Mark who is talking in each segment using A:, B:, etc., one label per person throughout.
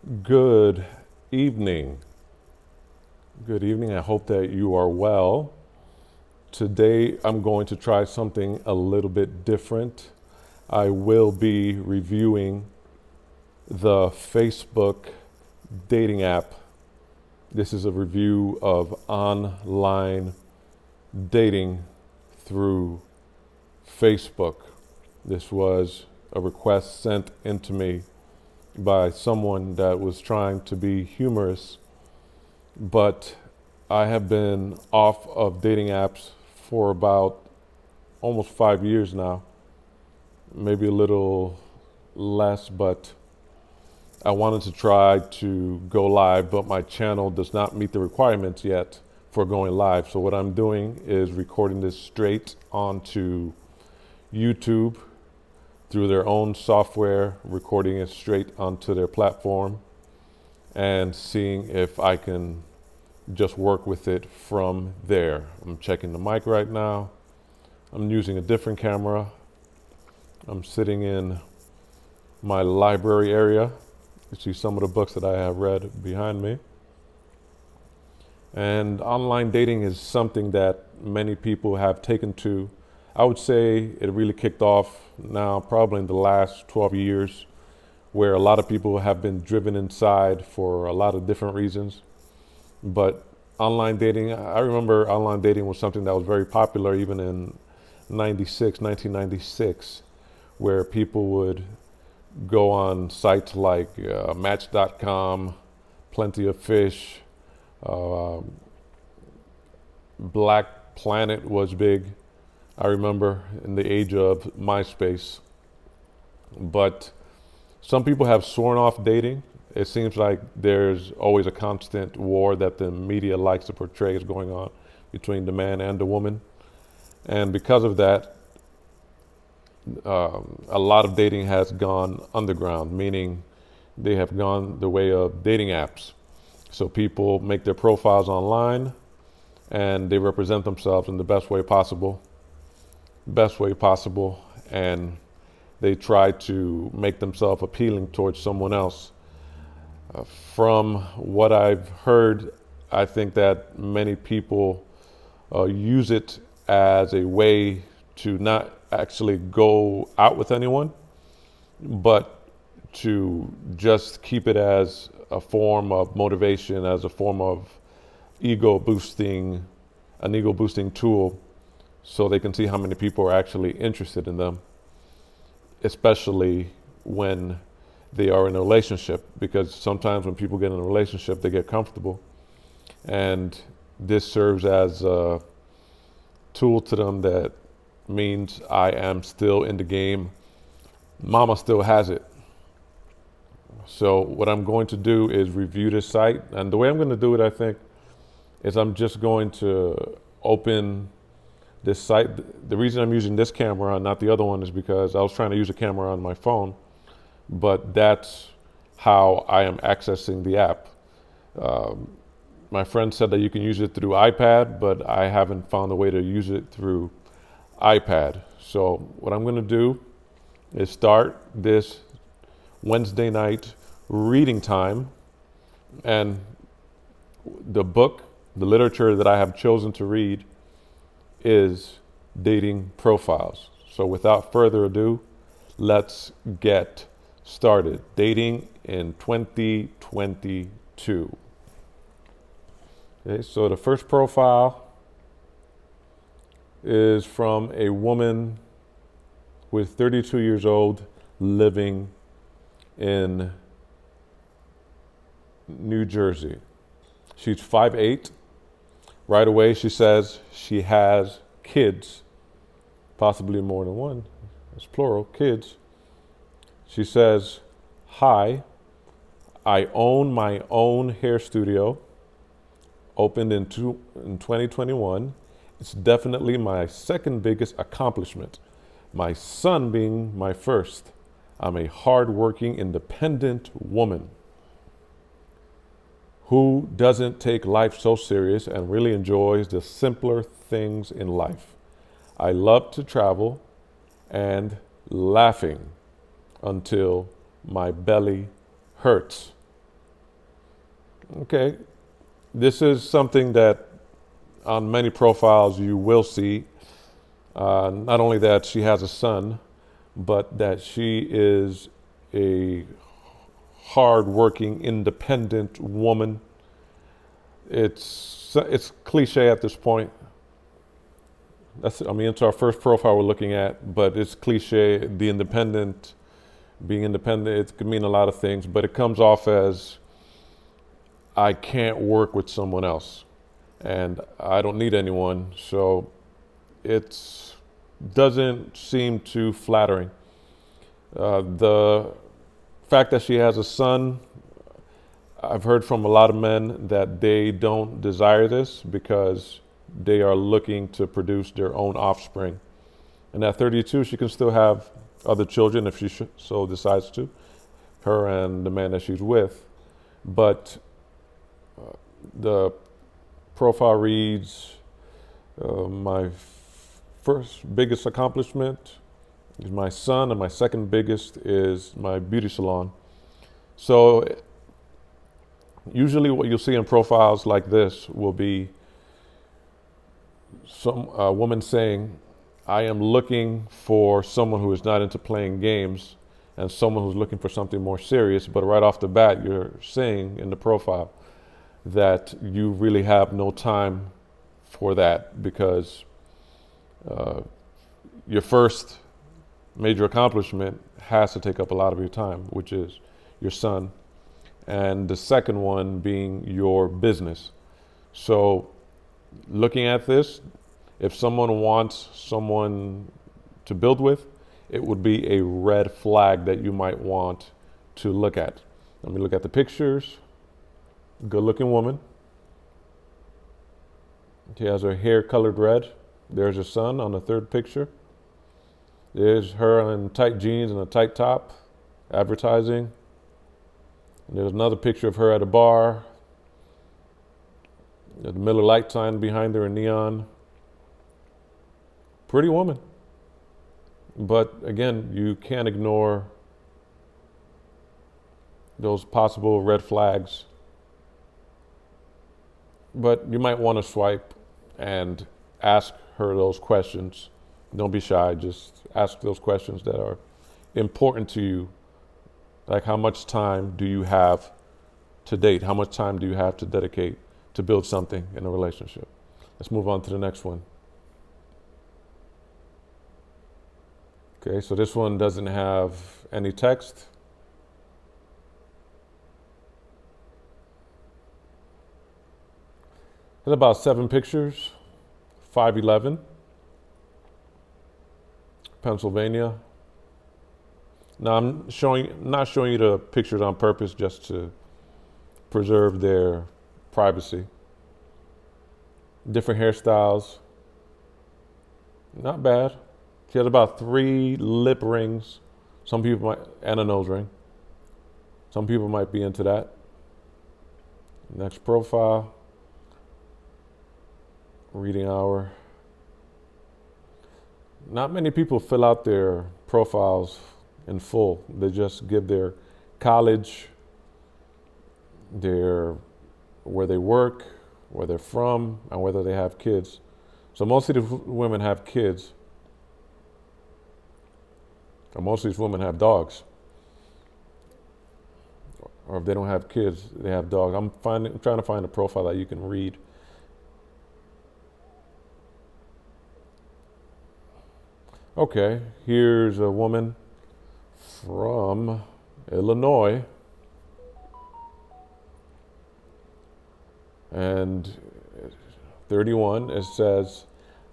A: Good evening. Good evening. I hope that you are well. Today I'm going to try something a little bit different. I will be reviewing the Facebook dating app. This is a review of online dating through Facebook. This was a request sent into me by someone that was trying to be humorous, but I have been off of dating apps for about almost 5 years now, maybe a little less, but I wanted to try to go live, but my channel does not meet the requirements yet for going live. So what I'm doing is recording this straight onto YouTube through their own software, recording it straight onto their platform and seeing if I can just work with it from there. I'm checking the mic right now. I'm using a different camera. I'm sitting in my library area. You see some of the books that I have read behind me. And online dating is something that many people have taken to. I would say it really kicked off now probably in the last 12 years, where a lot of people have been driven inside for a lot of different reasons. But online dating, I remember online dating was something that was very popular even in 1996, where people would go on sites like Match.com, Plenty of Fish, uh, Black Planet was big. I remember in the age of MySpace. But some people have sworn off dating. It seems like there's always a constant war that the media likes to portray is going on between the man and the woman. And because of that, a lot of dating has gone underground, meaning they have gone the way of dating apps. So people make their profiles online and they represent themselves in the best way possible, and they try to make themselves appealing towards someone else. From what I've heard, I think that many people use it as a way to not actually go out with anyone, but to just keep it as a form of motivation, as a form of ego boosting, an ego boosting tool, so they can see how many people are actually interested in them, especially when they are in a relationship, because sometimes when people get in a relationship, they get comfortable. And this serves as a tool to them that means I am still in the game. Mama still has it. So what I'm going to do is review this site. And the way I'm going to do it, I think, is I'm just going to open this site. The reason I'm using this camera and not the other one is because I was trying to use a camera on my phone, but that's how I am accessing the app. My friend said that you can use it through iPad, but I haven't found a way to use it through iPad. So what I'm going to do is start this Wednesday night reading time, and the book, the literature that I have chosen to read is dating profiles. So without further ado, let's get started. Dating in 2022. Okay, so the first profile is from a woman who is 32 years old, living in New Jersey. She's 5'8". Right away, she says she has kids, possibly more than one. It's plural, kids. She says, "Hi, I own my own hair studio, opened in 2021. It's definitely my second biggest accomplishment, my son being my first. I'm a hardworking, independent woman who doesn't take life so serious and really enjoys the simpler things in life. I love to travel and laughing until my belly hurts." Okay, this is something that on many profiles you will see. Not only that she has a son, but that she is a hard-working, independent woman. It's cliche at this point. It's our first profile we're looking at, but it's cliche. Being independent, it could mean a lot of things, but it comes off as I can't work with someone else, and I don't need anyone. So it doesn't seem too flattering. The fact that she has a son, I've heard from a lot of men that they don't desire this because they are looking to produce their own offspring. And at 32, she can still have other children if she so decides to, her and the man that she's with. But the profile reads, my first biggest accomplishment is my son, and my second biggest is my beauty salon. So usually what you'll see in profiles like this will be some woman saying, I am looking for someone who is not into playing games and someone who's looking for something more serious. But right off the bat, you're saying in the profile that you really have no time for that because your first major accomplishment has to take up a lot of your time, which is your son, and the second one being your business. So looking at this, if someone wants someone to build with, it would be a red flag that you might want to look at. Let me look at the pictures. Good looking woman. She has her hair colored red. There's her son on the third picture. There's her in tight jeans and a tight top, advertising. And there's another picture of her at a bar. The Miller Lite sign behind her in neon. Pretty woman. But again, you can't ignore those possible red flags. But you might want to swipe and ask her those questions. Don't be shy. Just ask those questions that are important to you. Like, how much time do you have to date? How much time do you have to dedicate to build something in a relationship? Let's move on to the next one. Okay, so this one doesn't have any text. There's about 7 pictures. 5'11", Pennsylvania. Now I'm not showing you the pictures on purpose just to preserve their privacy. Different hairstyles. Not bad. She has about 3 lip rings. And a nose ring. Some people might be into that. Next profile. Reading hour. Not many people fill out their profiles in full. They just give their college, where they work, where they're from, and whether they have kids. So most of the women have kids. Or most of these women have dogs. Or if they don't have kids, they have dogs. I'm trying to find a profile that you can read. Okay, here's a woman from Illinois. And 31, it says,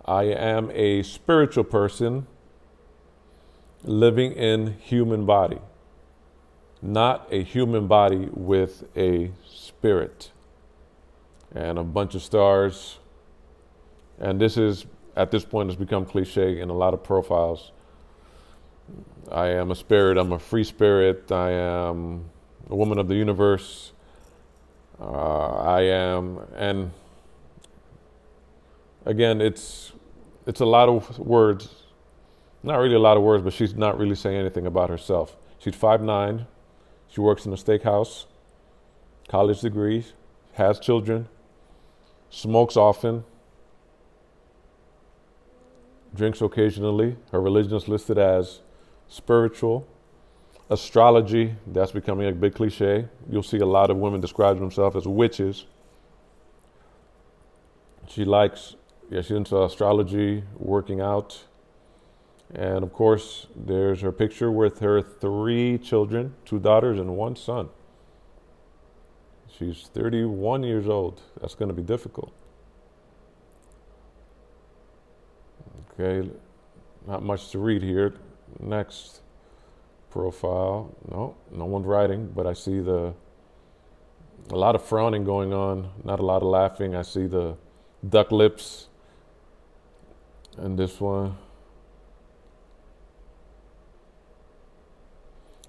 A: I am a spiritual person living in human body, not a human body with a spirit. And a bunch of stars. And this is, at this point, has become cliche in a lot of profiles. I am a spirit, I'm a free spirit, I am a woman of the universe, and again, it's a lot of words, not really a lot of words, but she's not really saying anything about herself. She's 5'9", she works in a steakhouse, college degrees, has children, smokes often, drinks occasionally. Her religion is listed as spiritual. Astrology, that's becoming a big cliche. You'll see a lot of women describe themselves as witches. She's into astrology, working out. And of course, there's her picture with her 3 children, 2 daughters and 1 son. She's 31 years old. That's going to be difficult. Okay, not much to read here. Next profile. No one's writing, but I see a lot of frowning going on, not a lot of laughing. I see the duck lips and this one.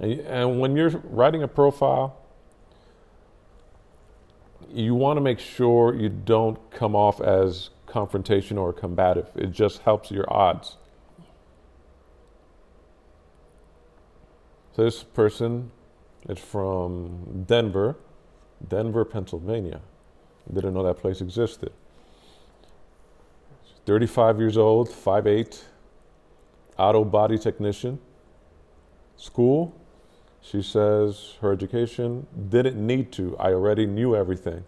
A: And when you're writing a profile, you want to make sure you don't come off as confrontational or combative. It just helps your odds. So this person is from Denver, Pennsylvania. Didn't know that place existed. 35 years old, 5'8", auto body technician. School, she says her education didn't need to. I already knew everything.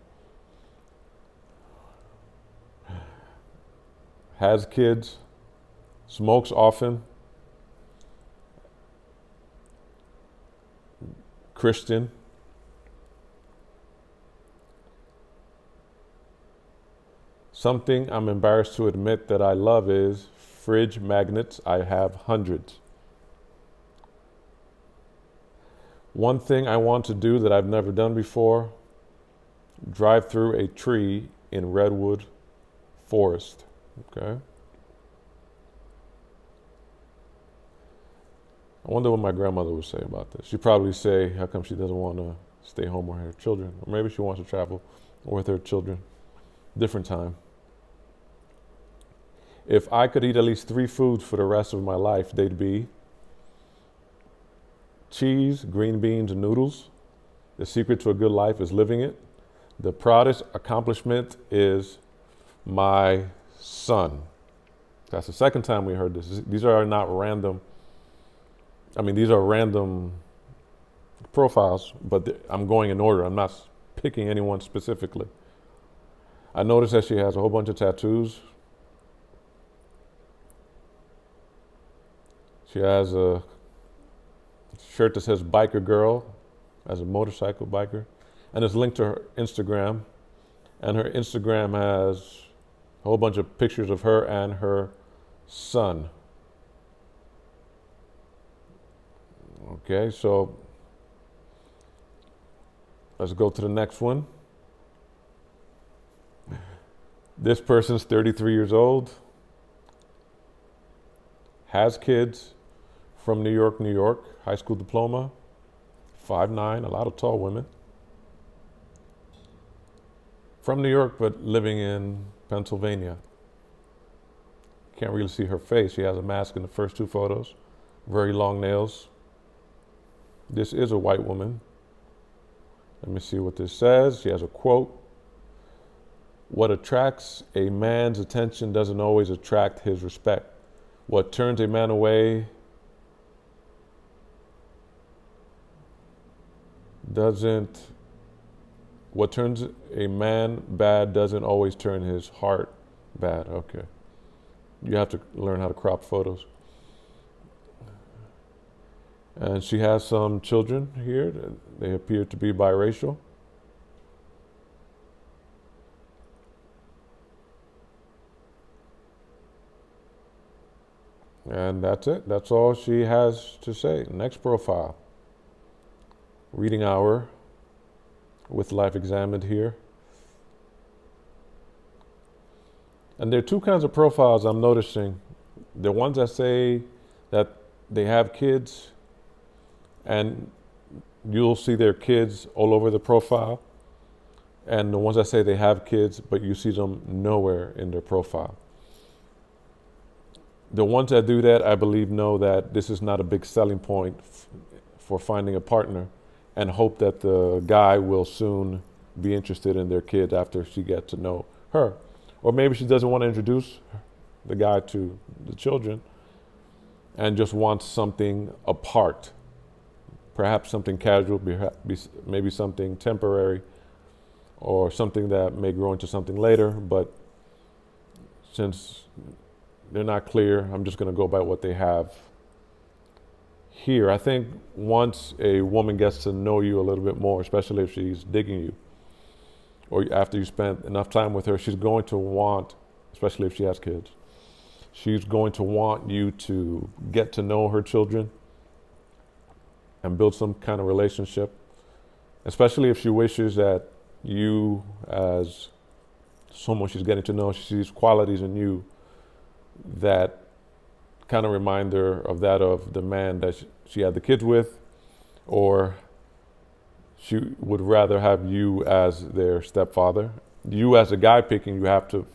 A: Has kids, smokes often, Christian. Something I'm embarrassed to admit that I love is fridge magnets. I have hundreds. One thing I want to do that I've never done before, drive through a tree in redwood forest. Okay. I wonder what my grandmother would say about this. She'd probably say, how come she doesn't want to stay home with her children? Or maybe she wants to travel with her children. Different time. If I could eat at least 3 foods for the rest of my life, they'd be cheese, green beans, and noodles. The secret to a good life is living it. The proudest accomplishment is my son. That's the second time we heard this. These are not random. These are random profiles, but I'm going in order. I'm not picking anyone specifically. I noticed that she has a whole bunch of tattoos. She has a shirt that says biker girl, as a motorcycle biker, and it's linked to her Instagram. And her Instagram has a whole bunch of pictures of her and her son. Okay, so let's go to the next one. This person's 33 years old, has kids, from New York, high school diploma, 5'9", a lot of tall women. From New York, but living in Pennsylvania. Can't really see her face. She has a mask in the first 2 photos. Very long nails. This is a white woman. Let me see what this says. She has a quote. What attracts a man's attention doesn't always attract his respect. What turns a man away what turns a man bad doesn't always turn his heart bad. Okay. You have to learn how to crop photos. And she has some children here. They appear to be biracial. And that's it. That's all she has to say. Next profile. Reading hour with Life Examined here. And there are 2 kinds of profiles I'm noticing. The ones that say that they have kids, and you'll see their kids all over the profile. And the ones that say they have kids, but you see them nowhere in their profile. The ones that do that, I believe, know that this is not a big selling point for finding a partner, and hope that the guy will soon be interested in their kids after she gets to know her. Or maybe she doesn't want to introduce the guy to the children and just wants something apart. Perhaps something casual, maybe something temporary, or something that may grow into something later. But since they're not clear, I'm just going to go by what they have here. I think once a woman gets to know you a little bit more, especially if she's digging you, or after you spend enough time with her, she's going to want, especially if she has kids, she's going to want you to get to know her children and build some kind of relationship, especially if she wishes that you, as someone she's getting to know, she sees qualities in you that kind of remind her of that of the man that she had the kids with, or she would rather have you as their stepfather. You, as a guy picking, you have to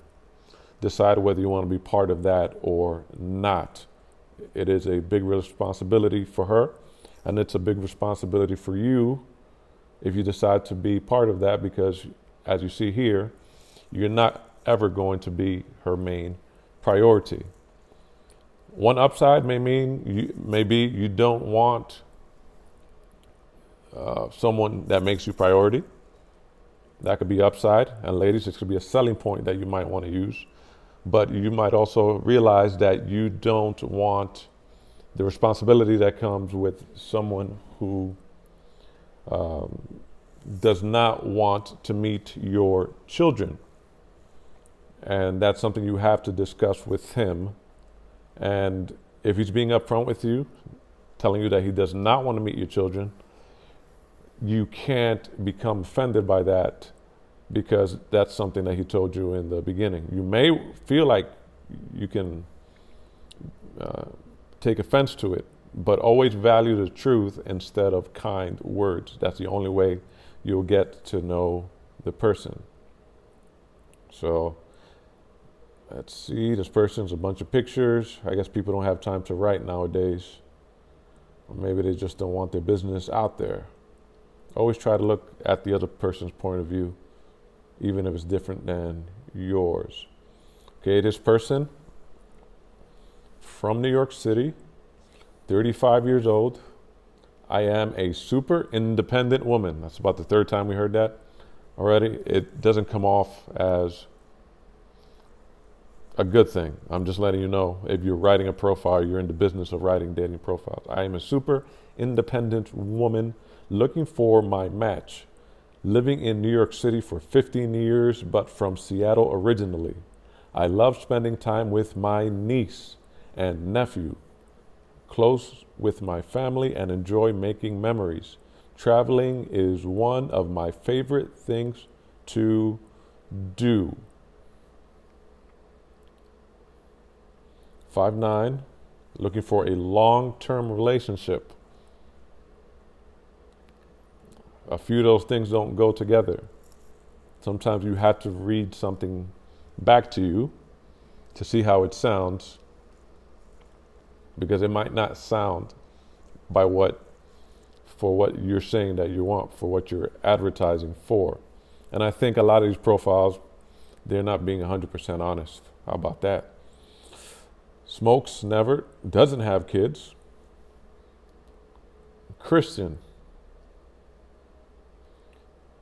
A: decide whether you want to be part of that or not. It is a big responsibility for her, and it's a big responsibility for you if you decide to be part of that, because as you see here, you're not ever going to be her main priority. One upside may be you don't want someone that makes you priority. That could be upside. And ladies, this could be a selling point that you might want to use. But you might also realize that you don't want the responsibility that comes with someone who does not want to meet your children. And that's something you have to discuss with him. And if he's being upfront with you, telling you that he does not want to meet your children, you can't become offended by that, because that's something that he told you in the beginning. You may feel like you can take offense to it, but always value the truth instead of kind words. That's the only way you'll get to know the person. So let's see, this person's a bunch of pictures. I guess people don't have time to write nowadays. Or maybe they just don't want their business out there. Always try to look at the other person's point of view, even if it's different than yours. Okay, this person from New York City, 35 years old. I am a super independent woman. That's about the third time we heard that already. It doesn't come off as a good thing. I'm just letting you know, if you're writing a profile, you're in the business of writing dating profiles. I am a super independent woman looking for my match. Living in New York City for 15 years, but from Seattle originally. I love spending time with my niece and nephew, close with my family, and enjoy making memories. Traveling is one of my favorite things to do. 5'9", looking for a long-term relationship. A few of those things don't go together. Sometimes you have to read something back to you to see how it sounds, because it might not sound for what you're saying that you want, for what you're advertising for. And I think a lot of these profiles, they're not being 100% honest. How about that? Smokes never, doesn't have kids. Christian.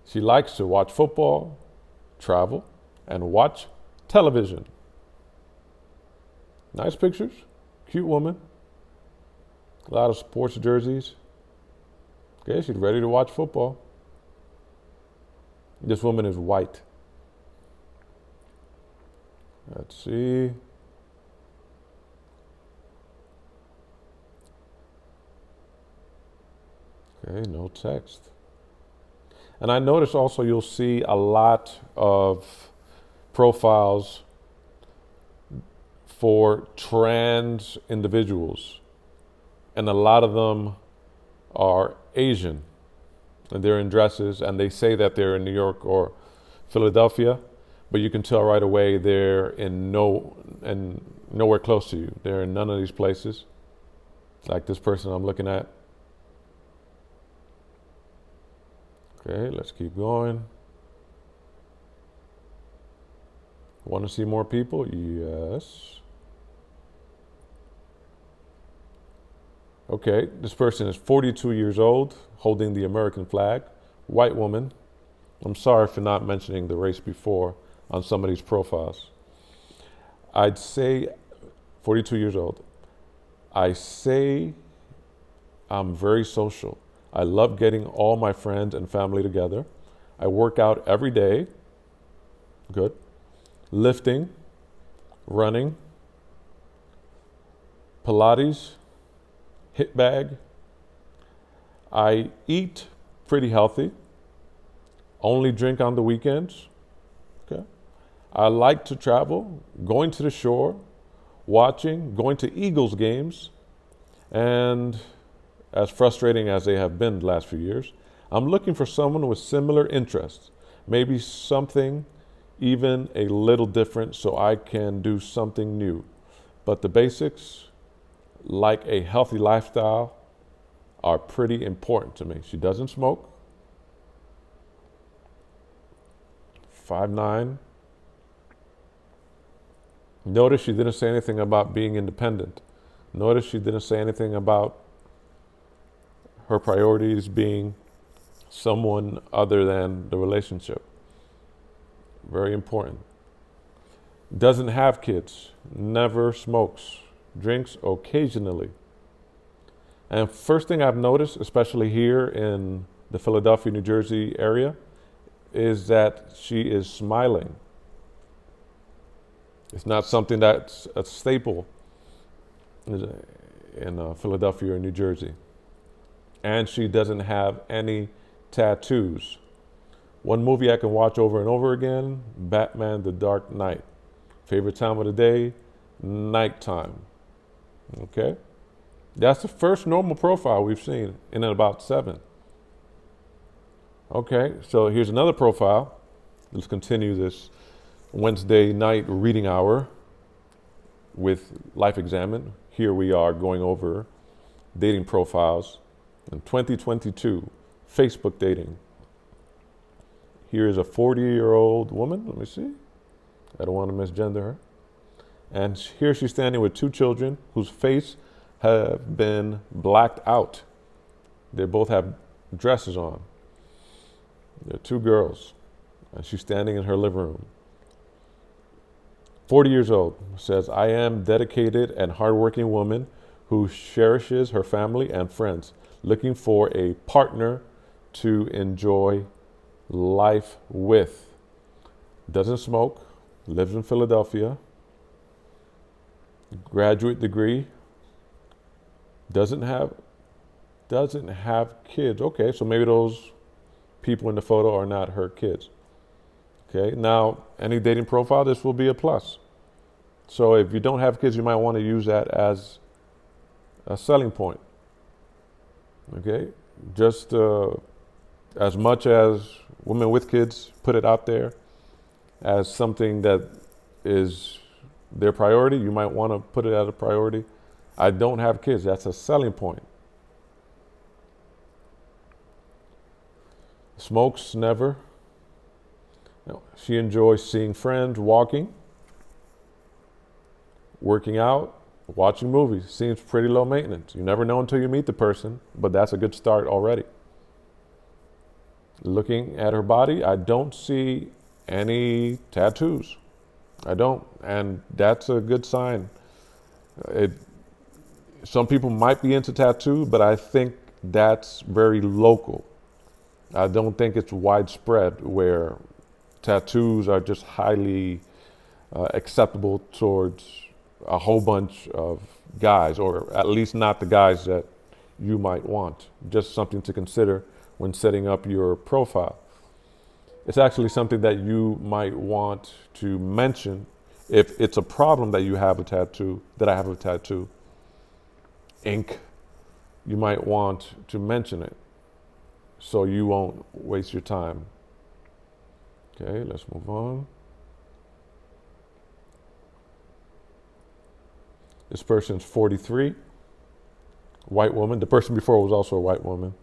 A: She likes to watch football, travel, and watch television. Nice pictures, cute woman. A lot of sports jerseys. Okay, she's ready to watch football. This woman is white. Let's see. Okay, no text. And I notice also you'll see a lot of profiles for trans individuals. And a lot of them are Asian. And they're in dresses, and they say that they're in New York or Philadelphia, but you can tell right away they're nowhere close to you. They're in none of these places. Like this person I'm looking at. Okay, let's keep going. Want to see more people? Yes. Okay, this person is 42 years old, holding the American flag, white woman. I'm sorry for not mentioning the race before on some of these profiles. I'd say 42 years old. I say I'm very social. I love getting all my friends and family together. I work out every day. Good. Lifting, running, Pilates, hit bag. I eat pretty healthy. Only drink on the weekends. Okay. I like to travel, going to the shore, going to Eagles games, and as frustrating as they have been the last few years, I'm looking for someone with similar interests, maybe something even a little different so I can do something new. But the basics, like a healthy lifestyle, are pretty important to me. She doesn't smoke. 5'9". Notice she didn't say anything about being independent. Notice she didn't say anything about her priorities being someone other than the relationship. Very important. Doesn't have kids. Never smokes. Drinks occasionally. And first thing I've noticed, especially here in the Philadelphia, New Jersey area, is that she is smiling. It's not something that's a staple in Philadelphia or New Jersey. And she doesn't have any tattoos. One movie I can watch over and over again, Batman: The Dark Knight. Favorite time of the day, nighttime. Okay? That's the first normal profile we've seen in about 7. Okay, so here's another profile. Let's continue this Wednesday night reading hour with Life Examined. Here we are going over dating profiles in 2022, Facebook dating. Here is a 40-year-old woman. Let me see. I don't want to misgender her. And here she's standing with 2 children whose face have been blacked out. They both have dresses on. They're 2 girls. And she's standing in her living room. 40 years old, says, I am dedicated and hardworking woman who cherishes her family and friends, looking for a partner to enjoy life with. Doesn't smoke, lives in Philadelphia, graduate degree, doesn't have kids. Okay, so maybe those people in the photo are not her kids. Okay, now any dating profile, this will be a plus. So if you don't have kids, you might want to use that as a selling point. Okay, just as much as women with kids put it out there as something that is their priority, you might want to put it as a priority. I don't have kids, that's a selling point. Smokes, never. No. She enjoys seeing friends, walking, working out, watching movies. Seems pretty low maintenance. You never know until you meet the person, but that's a good start already. Looking at her body, I don't see any tattoos. I don't, and that's a good sign. Some people might be into tattoos, but I think that's very local. I don't think it's widespread where tattoos are just highly acceptable towards a whole bunch of guys, or at least not the guys that you might want. Just something to consider when setting up your profile. It's actually something that you might want to mention if it's a problem that you have a tattoo, that I have a tattoo, ink. You might want to mention it so you won't waste your time. Okay, let's move on. This person's 43, white woman. The person before was also a white woman.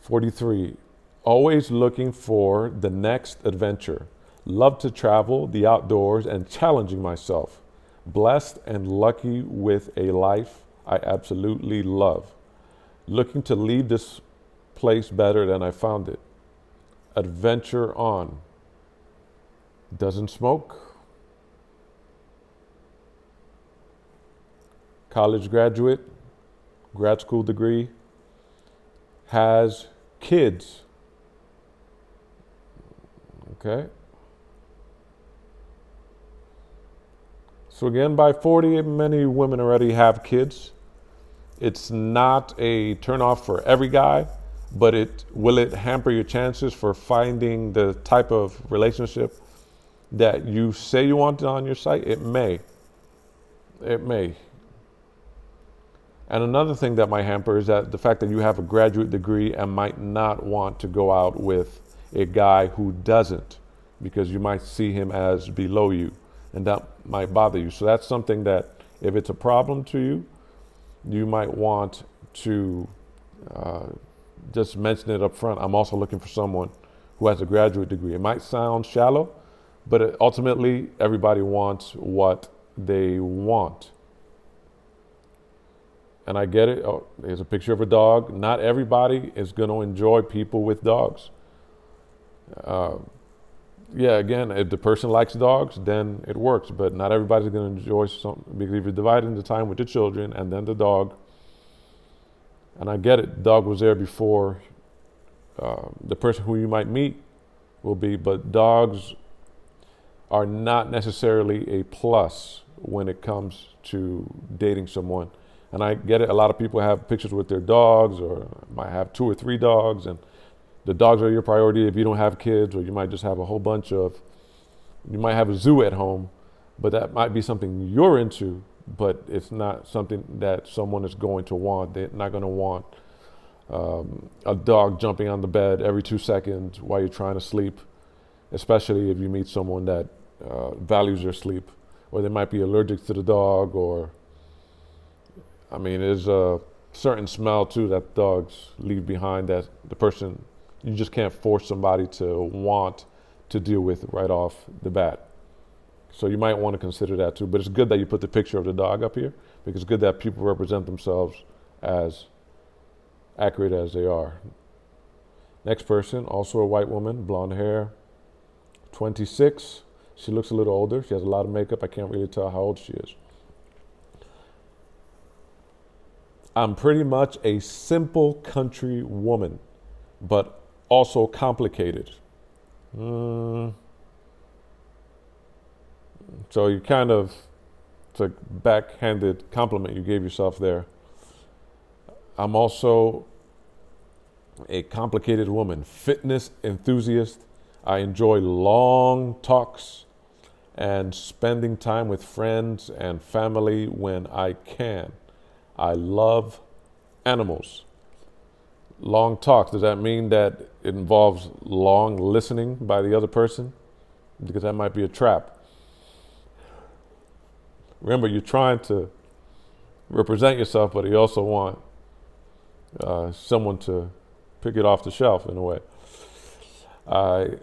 A: 43, always looking for the next adventure, Love to travel, the outdoors, and challenging myself. Blessed and lucky with a life I absolutely love. Looking to leave this place better than I found it. Adventure on. Doesn't smoke. College graduate, grad school degree, has kids. Okay. So again, by 40, many women already have kids. It's not a turnoff for every guy, but will it hamper your chances for finding the type of relationship that you say you want on your site? It may. It may. And another thing that might hamper is that the fact that you have a graduate degree and might not want to go out with a guy who doesn't, because you might see him as below you, and that might bother you. So that's something that if it's a problem to you, you might want to just mention it up front. I'm also looking for someone who has a graduate degree. It might sound shallow, but ultimately everybody wants what they want. And I get it. Oh, there's a picture of a dog. Not everybody is going to enjoy people with dogs. Yeah, again, if the person likes dogs, then it works. But not everybody's going to enjoy something, because if you're dividing the time with the children and then the dog, and I get it, the dog was there before the person who you might meet will be, but dogs are not necessarily a plus when it comes to dating someone. And I get it, a lot of people have pictures with their dogs, or might have 2 or 3 dogs, and the dogs are your priority if you don't have kids, or you might just have a whole bunch of, you might have a zoo at home, but that might be something you're into, but it's not something that someone is going to want. They're not going to want a dog jumping on the bed every 2 seconds while you're trying to sleep, especially if you meet someone that values their sleep, or they might be allergic to the dog, or, I mean, there's a certain smell too that dogs leave behind that the person, you just can't force somebody to want to deal with right off the bat. So you might want to consider that too. But it's good that you put the picture of the dog up here, because it's good that people represent themselves as accurate as they are. Next person, also a white woman, blonde hair, 26. She looks a little older. She has a lot of makeup. I can't really tell how old she is. I'm pretty much a simple country woman, but also complicated. So you kind of, it's a backhanded compliment you gave yourself there. I'm also a complicated woman, fitness enthusiast. I enjoy long talks and spending time with friends and family when I can. I love animals. Long talks, does that mean that it involves long listening by the other person? Because that might be a trap. Remember, you're trying to represent yourself, but you also want someone to pick it off the shelf in a way. I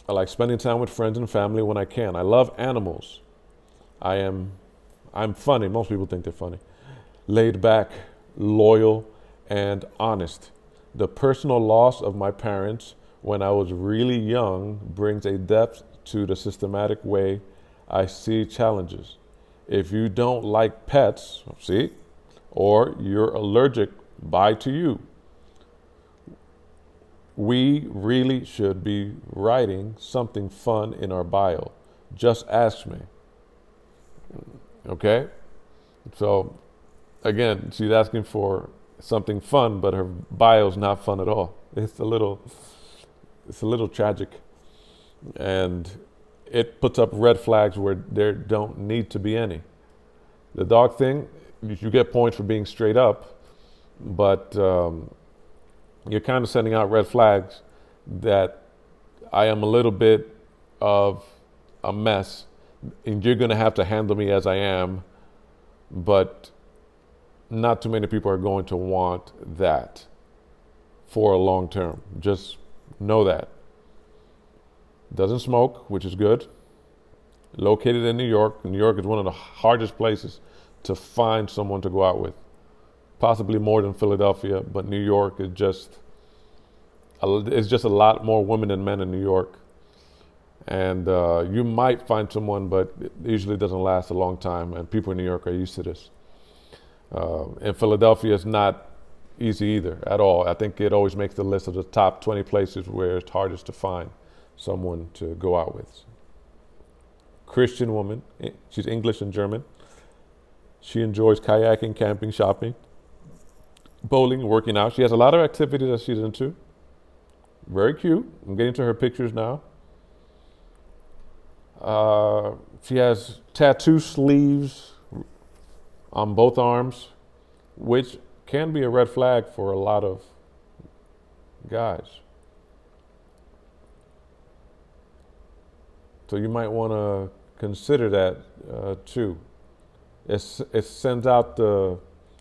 A: like spending time with friends and family when I can. I love animals. I'm funny. Most people think they're funny. Laid back, loyal, and honest. The personal loss of my parents when I was really young brings a depth to the systematic way I see challenges. If you don't like pets, see, or you're allergic, bye to you. We really should be writing something fun in our bio. Just ask me. Okay? So, again, she's asking for something fun, but her bio's not fun at all. It's a little tragic. And it puts up red flags where there don't need to be any. The dog thing, you get points for being straight up, but you're kind of sending out red flags that I am a little bit of a mess, and you're going to have to handle me as I am, but not too many people are going to want that for a long term. Just know that. Doesn't smoke, which is good. Located in New York. New York is one of the hardest places to find someone to go out with. Possibly more than Philadelphia, but New York is it's just a lot more women than men in New York. And you might find someone, but it usually doesn't last a long time, and people in New York are used to this. In Philadelphia, it's not easy either at all. I think it always makes the list of the top 20 places where it's hardest to find someone to go out with. Christian woman, she's English and German. She enjoys kayaking, camping, shopping, bowling, working out. She has a lot of activities that she's into. Very cute. I'm getting to her pictures now. She has tattoo sleeves on both arms, which can be a red flag for a lot of guys. So you might want to consider that too. It sends out the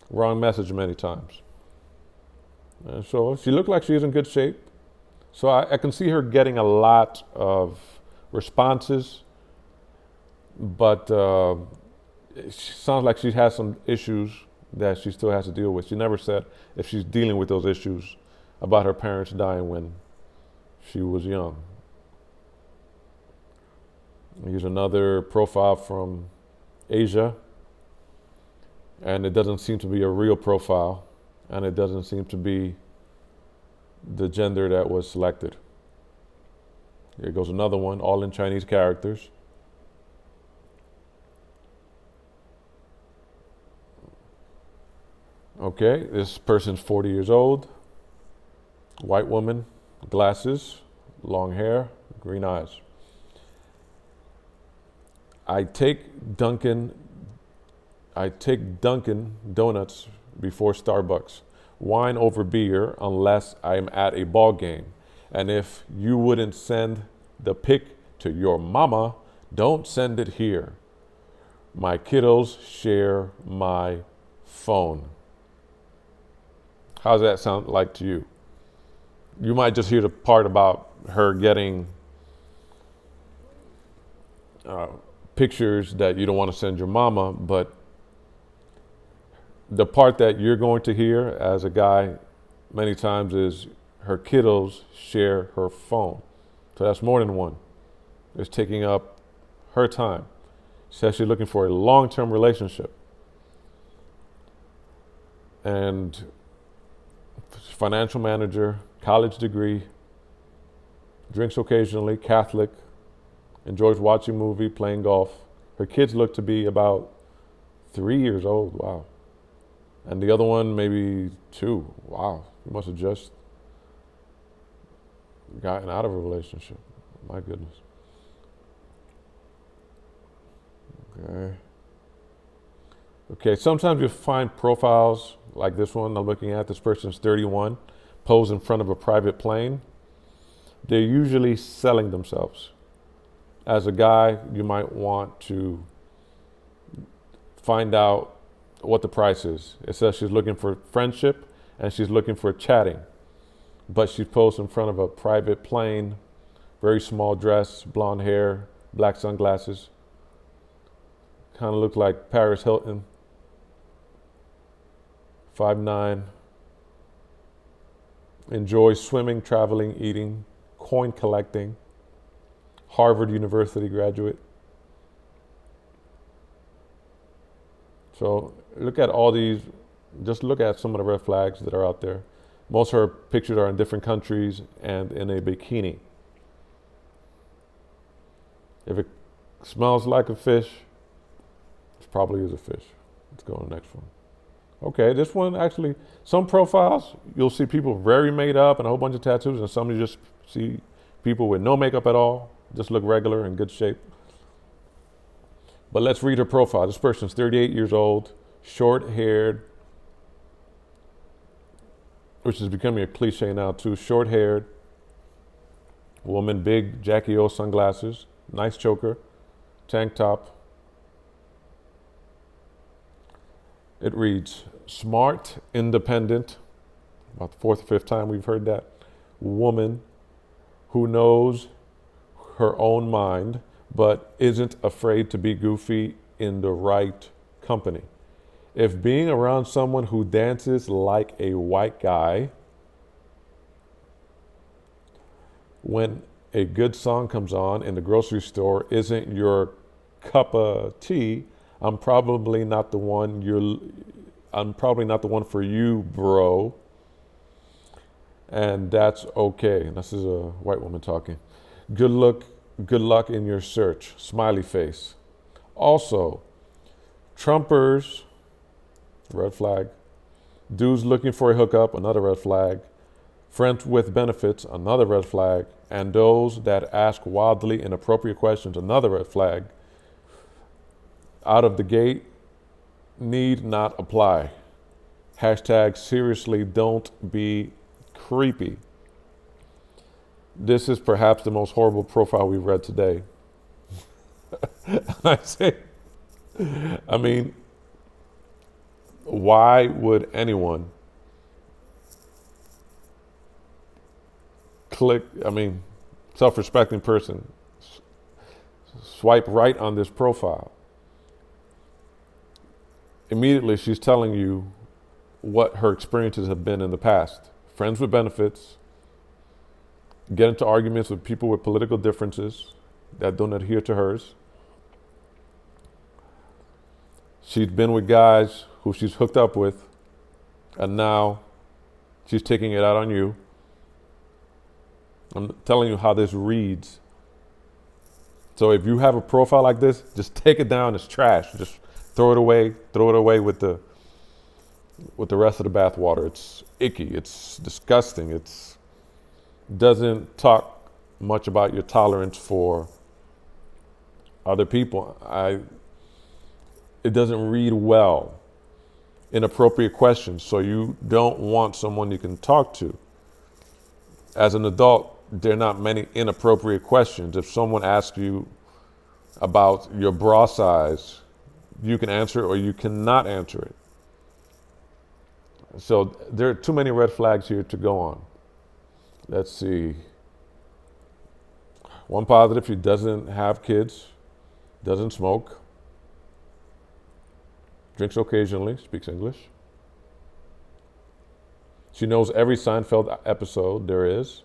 A: wrong message many times. And so she looked like she was in good shape. So I can see her getting a lot of responses, but it sounds like she has some issues that she still has to deal with. She never said if she's dealing with those issues about her parents dying when she was young. Here's another profile from Asia, and it doesn't seem to be a real profile, and it doesn't seem to be the gender that was selected. Here goes another one, all in Chinese characters. Okay, this person's 40 years old, white woman, glasses, long hair, green eyes. I take Dunkin' Donuts before Starbucks. Wine over beer unless I'm at a ball game. And if you wouldn't send the pic to your mama, don't send it here. My kiddos share my phone. How's that sound like to you? You might just hear the part about her getting pictures that you don't want to send your mama, but the part that you're going to hear as a guy many times is her kiddos share her phone. So that's more than one. It's taking up her time. She says she's looking for a long-term relationship. And financial manager, college degree, drinks occasionally, Catholic, enjoys watching movie, playing golf. Her kids look to be about 3 years old. Wow. And the other one, maybe 2. Wow. You must have just gotten out of a relationship. My goodness. Okay, sometimes you find profiles like this one I'm looking at. This person's 31, posed in front of a private plane. They're usually selling themselves. As a guy, you might want to find out what the price is. It says she's looking for friendship and she's looking for chatting. But she's posed in front of a private plane, very small dress, blonde hair, black sunglasses. Kind of look like Paris Hilton. 5'9". Enjoys swimming, traveling, eating, coin collecting. Harvard University graduate. So look at all these, just look at some of the red flags that are out there. Most of her pictures are in different countries and in a bikini. If it smells like a fish, it probably is a fish. Let's go to the next one. Okay, this one actually, some profiles, you'll see people very made up and a whole bunch of tattoos, and some you just see people with no makeup at all, just look regular in good shape. But let's read her profile. This person's 38 years old, short-haired, which is becoming a cliche now too, short-haired woman, big Jackie O sunglasses, nice choker, tank top. It reads, smart, independent, about the 4th or 5th time we've heard that, woman who knows her own mind, but isn't afraid to be goofy in the right company. If being around someone who dances like a white guy when a good song comes on in the grocery store isn't your cup of tea, I'm probably not the one for you, bro. And that's okay. This is a white woman talking. Good luck in your search. Smiley face. Also, Trumpers, red flag. Dudes looking for a hookup, another red flag. Friends with benefits, another red flag. And those that ask wildly inappropriate questions, another red flag. Out of the gate, need not apply. Hashtag seriously don't be creepy. This is perhaps the most horrible profile we've read today. I mean, why would anyone self-respecting person, swipe right on this profile? Immediately, she's telling you what her experiences have been in the past. Friends with benefits, get into arguments with people with political differences that don't adhere to hers. She's been with guys who she's hooked up with, and now she's taking it out on you. I'm telling you how this reads. So if you have a profile like this, just take it down. It's trash. Just throw it away. Throw it away with the rest of the bathwater. It's icky. It's disgusting. It doesn't talk much about your tolerance for other people. It doesn't read well. Inappropriate questions. So you don't want someone you can talk to. As an adult, there are not many inappropriate questions. If someone asks you about your bra size, you can answer it or you cannot answer it. So there are too many red flags here to go on. Let's see. One positive, she doesn't have kids, doesn't smoke, drinks occasionally, speaks English. She knows every Seinfeld episode there is.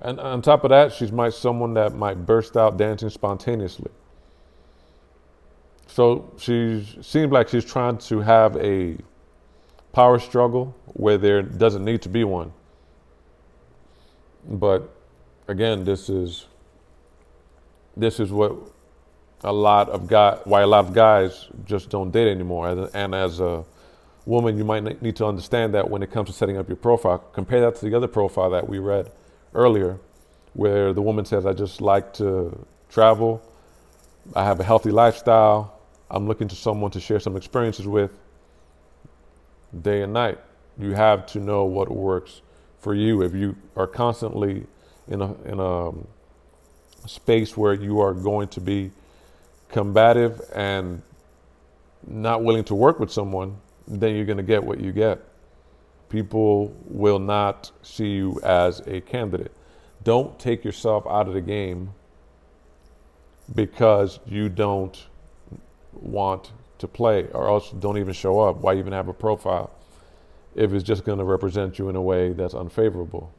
A: And on top of that, she's someone that might burst out dancing spontaneously. So she seems like she's trying to have a power struggle where there doesn't need to be one. But again, this is what why a lot of guys just don't date anymore. And as a woman, you might need to understand that when it comes to setting up your profile. Compare that to the other profile that we read earlier, where the woman says, I just like to travel. I have a healthy lifestyle. I'm looking to someone to share some experiences with day and night. You have to know what works for you. If you are constantly in a space where you are going to be combative and not willing to work with someone, then you're going to get what you get. People will not see you as a candidate. Don't take yourself out of the game because you don't want to play, or else don't even show up. Why even have a profile if it's just going to represent you in a way that's unfavorable?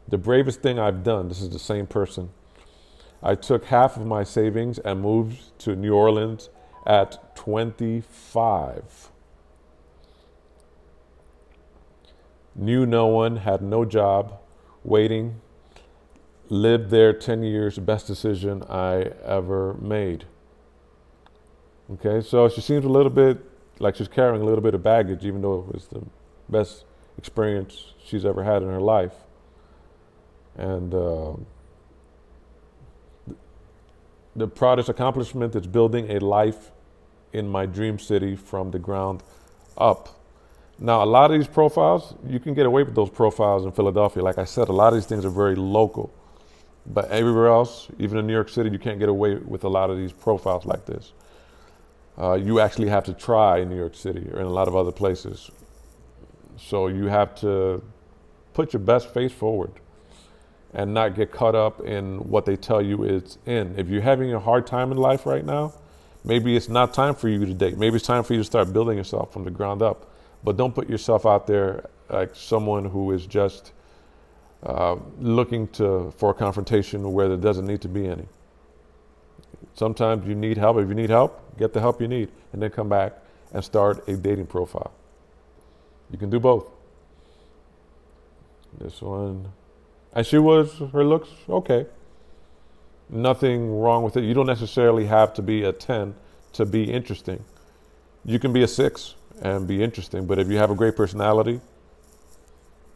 A: The bravest thing I've done, this is the same person. I took half of my savings and moved to New Orleans at 25. Knew no one, had no job, waiting, lived there 10 years, best decision I ever made. Okay, so she seems a little bit like she's carrying a little bit of baggage, even though it was the best experience she's ever had in her life. And the proudest accomplishment is building a life in my dream city from the ground up. Now, a lot of these profiles, you can get away with those profiles in Philadelphia. Like I said, a lot of these things are very local. But everywhere else, even in New York City, you can't get away with a lot of these profiles like this. You actually have to try in New York City or in a lot of other places. So you have to put your best face forward and not get caught up in what they tell you it's in. If you're having a hard time in life right now, maybe it's not time for you to date. Maybe it's time for you to start building yourself from the ground up. But don't put yourself out there like someone who is just looking for a confrontation where there doesn't need to be any. Sometimes you need help. If you need help, get the help you need, and then come back and start a dating profile. You can do both. This one, and her looks okay. Nothing wrong with it. You don't necessarily have to be a 10 to be interesting. You can be a 6 and be interesting, but if you have a great personality,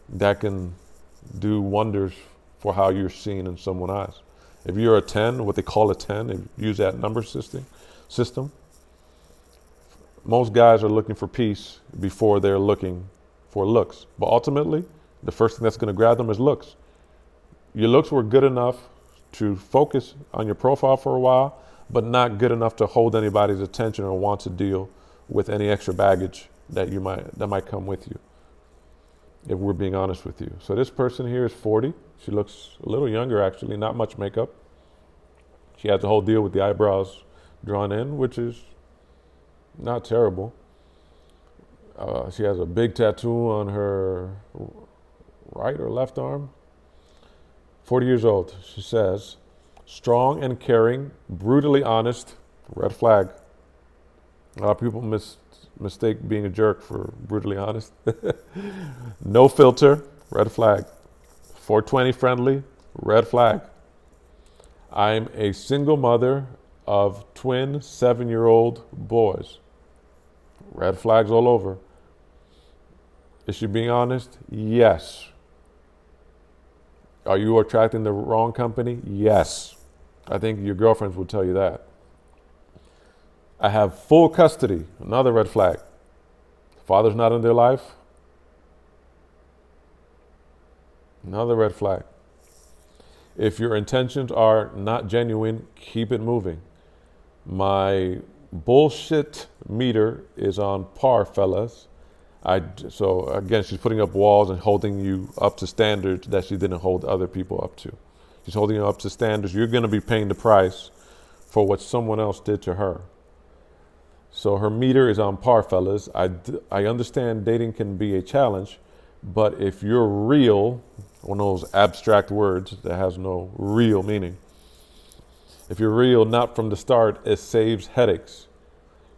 A: that can do wonders for how you're seen in someone's eyes. If you're a 10, what they call a 10, if you use that number system, most guys are looking for peace before they're looking for looks. But ultimately, the first thing that's going to grab them is looks. Your looks were good enough to focus on your profile for a while, but not good enough to hold anybody's attention or want to deal with any extra baggage that might come with you, if we're being honest with you. So this person here is 40. She looks a little younger, actually, not much makeup. She has the whole deal with the eyebrows drawn in, which is not terrible. She has a big tattoo on her right or left arm. 40 years old. She says, strong and caring, brutally honest, red flag. A lot of people mistake being a jerk for brutally honest. No filter, red flag. 420 friendly, red flag. I'm a single mother of twin 7-year-old boys. Red flags all over. Is she being honest? Yes. Are you attracting the wrong company? Yes. I think your girlfriends will tell you that. I have full custody. Another red flag. Father's not in their life. Another red flag. If your intentions are not genuine, keep it moving. My bullshit meter is on par, fellas. So again, she's putting up walls and holding you up to standards that she didn't hold other people up to. She's holding you up to standards. You're going to be paying the price for what someone else did to her. So her meter is on par, fellas. I understand dating can be a challenge, but if you're real, one of those abstract words that has no real meaning. If you're real, not from the start, it saves headaches.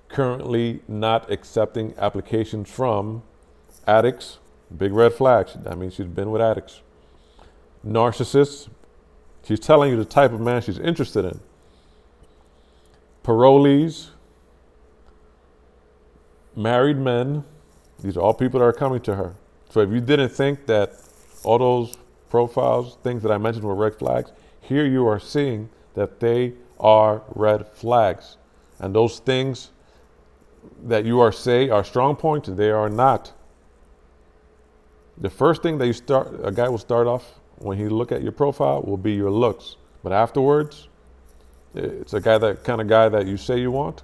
A: Currently not accepting applications from addicts, big red flags. That means she's been with addicts. Narcissists, she's telling you the type of man she's interested in. Parolees, married men, these are all people that are coming to her. So if you didn't think that all those profiles, things that I mentioned were red flags, here you are seeing that they are red flags. And those things that you are strong points, they are not. The first thing that a guy will start off when he look at your profile will be your looks. But afterwards, it's that kind of guy that you say you want.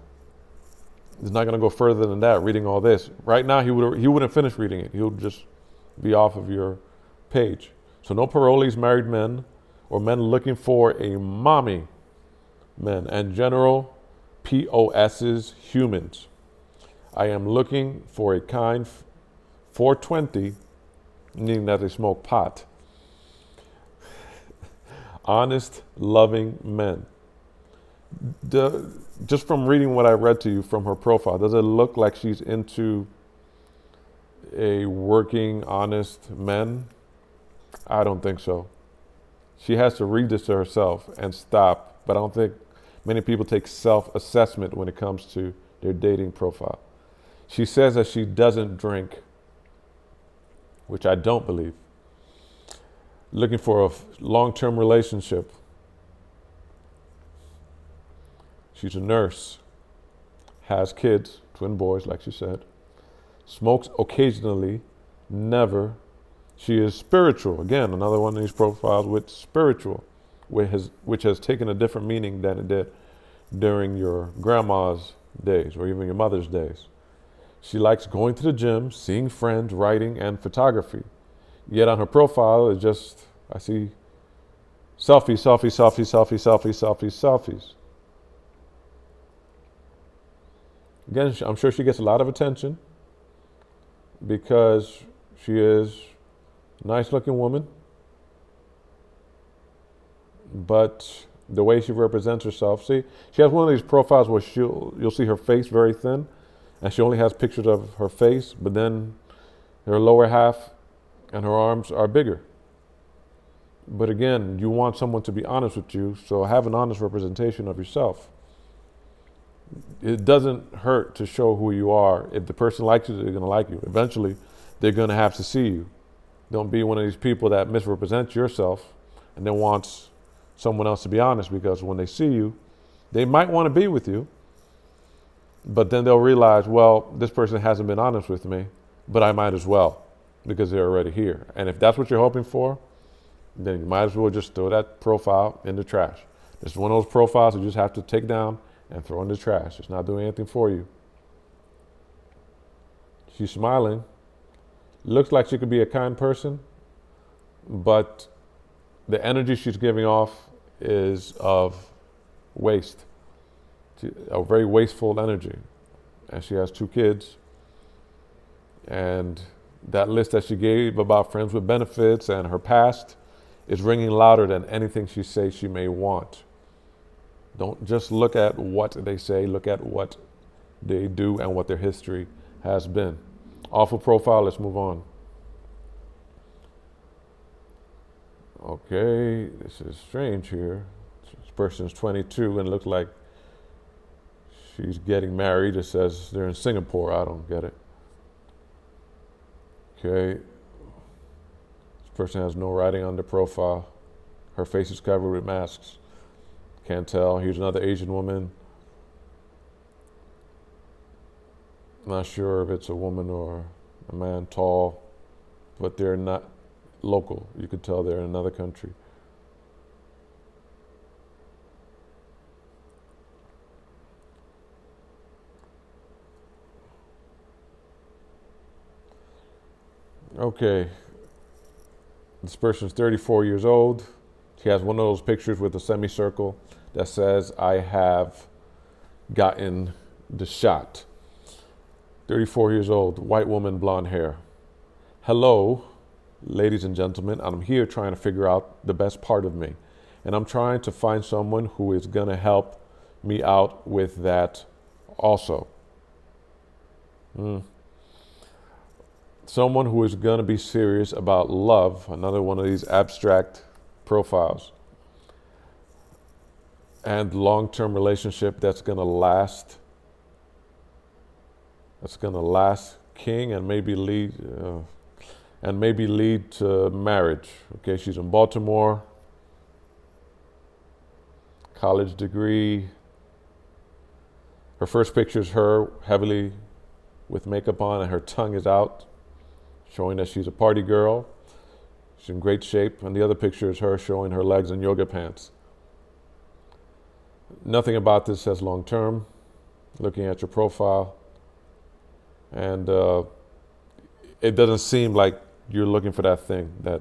A: He's not going to go further than that, reading all this. Right now, he wouldn't finish reading it. He would just be off of your page. So no parolees, married men, or men looking for a mommy men, and general POSs, humans. I am looking for a kind 420, meaning that they smoke pot. Honest, loving men. Just from reading what I read to you from her profile, does it look like she's into a working, honest men? I don't think so. She has to read this to herself and stop. But I don't think many people take self-assessment when it comes to their dating profile. She says that she doesn't drink, which I don't believe. Looking for a long-term relationship. She's a nurse, has kids, twin boys, like she said. Smokes occasionally, never. She is spiritual. Again, another one of these profiles with spiritual, which has taken a different meaning than it did during your grandma's days or even your mother's days. She likes going to the gym, seeing friends, writing, and photography. Yet on her profile, it's just, I see selfie, selfie, selfie, selfie, selfie, selfie, selfies. Again, I'm sure she gets a lot of attention because she is a nice looking woman, but the way she represents herself, see, she has one of these profiles where you'll see her face very thin, and she only has pictures of her face, but then her lower half and her arms are bigger. But again, you want someone to be honest with you, so have an honest representation of yourself. It doesn't hurt to show who you are. If the person likes you, they're going to like you. Eventually, they're going to have to see you. Don't be one of these people that misrepresents yourself and then wants someone else to be honest, because when they see you, they might want to be with you, but then they'll realize, well, this person hasn't been honest with me, but I might as well because they're already here. And if that's what you're hoping for, then you might as well just throw that profile in the trash. It's one of those profiles you just have to take down and throw in the trash. It's not doing anything for you. She's smiling. Looks like she could be a kind person, but the energy she's giving off is of waste, a very wasteful energy. And she has 2 kids. And that list that she gave about friends with benefits and her past is ringing louder than anything she says she may want. Don't just look at what they say, look at what they do and what their history has been. Awful profile, let's move on. Okay, this is strange here. This person's 22 and looks like she's getting married. It says they're in Singapore. I don't get it. Okay. This person has no writing on their profile. Her face is covered with masks. Can't tell. Here's another Asian woman. Not sure if it's a woman or a man, tall, but they're not local. You could tell they're in another country. Okay. This person's 34 years old. She has one of those pictures with a semicircle that says, I have gotten the shot. 34 years old, white woman, blonde hair. Hello, ladies and gentlemen. I'm here trying to figure out the best part of me. And I'm trying to find someone who is going to help me out with that also. Someone who is going to be serious about love, another one of these abstract profiles. And long-term relationship that's going to last. That's going to last, king, and maybe lead to marriage. Okay, she's in Baltimore. College degree. Her first picture is her heavily with makeup on and her tongue is out, showing that she's a party girl. She's in great shape. And the other picture is her showing her legs in yoga pants. Nothing about this says long term, looking at your profile. And it doesn't seem like you're looking for that thing that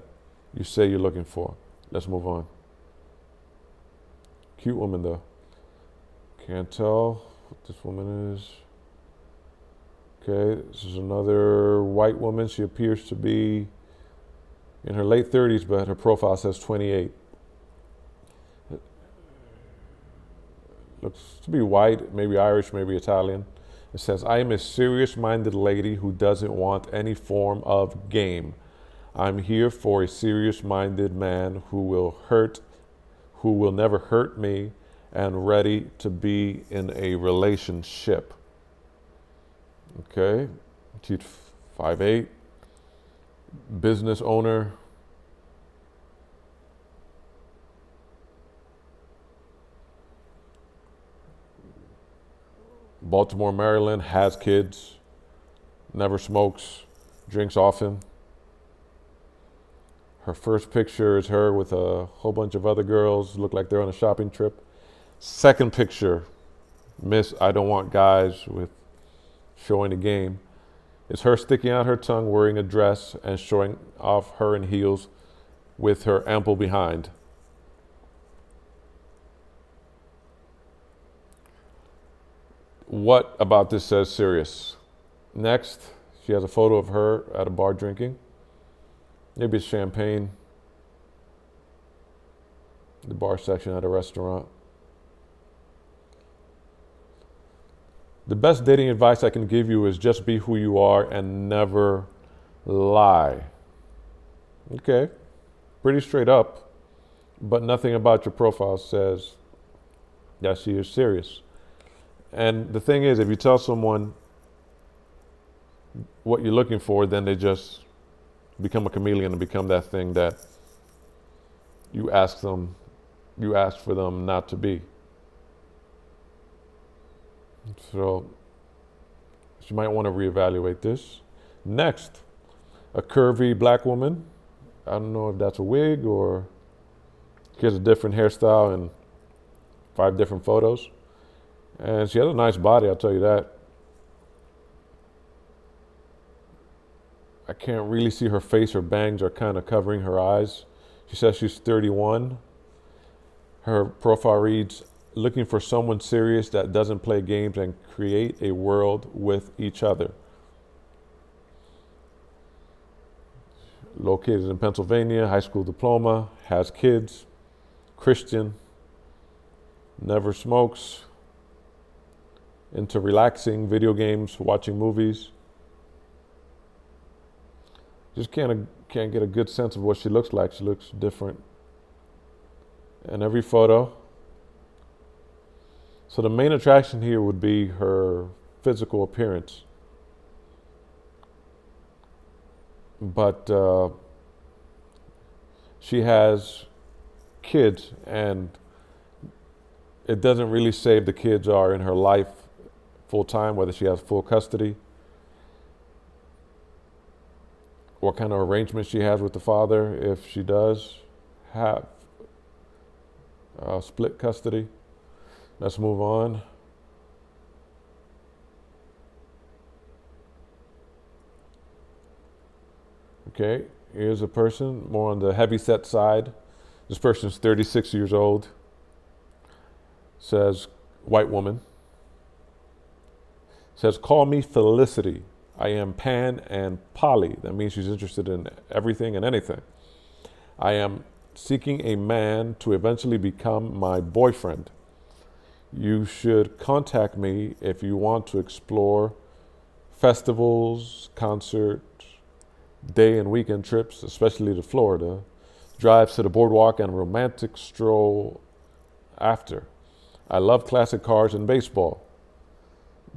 A: you say you're looking for. Let's move on. Cute woman though. Can't tell what this woman is. Okay, this is another white woman. She appears to be in her late 30s, but her profile says 28. Looks to be white, maybe Irish, maybe Italian. It says, I am a serious-minded lady who doesn't want any form of game. I'm here for a serious-minded man who will never hurt me, and ready to be in a relationship. Okay, she's 5'8", business owner. Baltimore, Maryland, has kids, never smokes, drinks often. Her first picture is her with a whole bunch of other girls, look like they're on a shopping trip. Second picture, Miss I don't want guys with showing the game. It's her sticking out her tongue, wearing a dress, and showing off her in heels with her ample behind. What about this says serious? Next, she has a photo of her at a bar drinking. Maybe it's champagne. The bar section at a restaurant. The best dating advice I can give you is just be who you are and never lie. Okay, pretty straight up, but nothing about your profile says that she is serious. And the thing is, if you tell someone what you're looking for, then they just become a chameleon and become that thing that you ask for them not to be. So you might want to reevaluate this. Next, a curvy black woman. I don't know if that's a wig or she has a different hairstyle in 5 different photos. And she has a nice body, I'll tell you that. I can't really see her face. Her bangs are kind of covering her eyes. She says she's 31. Her profile reads, looking for someone serious that doesn't play games and create a world with each other. Located in Pennsylvania, high school diploma, has kids, Christian, never smokes, into relaxing, video games, watching movies. Just can't get a good sense of what she looks like. She looks different in every photo. So the main attraction here would be her physical appearance. But she has kids, and it doesn't really say if the kids are in her life full time, whether she has full custody, what kind of arrangement she has with the father, if she does have split custody. Let's move on. Okay, here's a person more on the heavy set side. This person is 36 years old. Says, white woman. Says, call me Felicity. I am pan and poly. That means she's interested in everything and anything. I am seeking a man to eventually become my boyfriend. You should contact me if you want to explore festivals, concerts, day and weekend trips, especially to Florida, drives to the boardwalk, and a romantic stroll after. I love classic cars and baseball.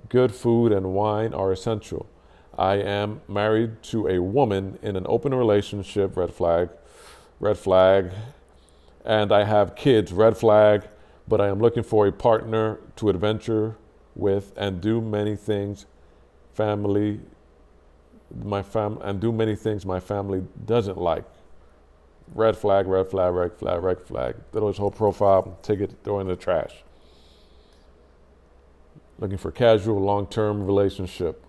A: Good food and wine are essential. I am married to a woman in an open relationship, red flag, and I have kids, red flag, but I am looking for a partner to adventure with and do many things my family doesn't like. Red flag, red flag, red flag, red flag. Throw his whole profile, take it, throw it in the trash. Looking for casual, long-term relationship.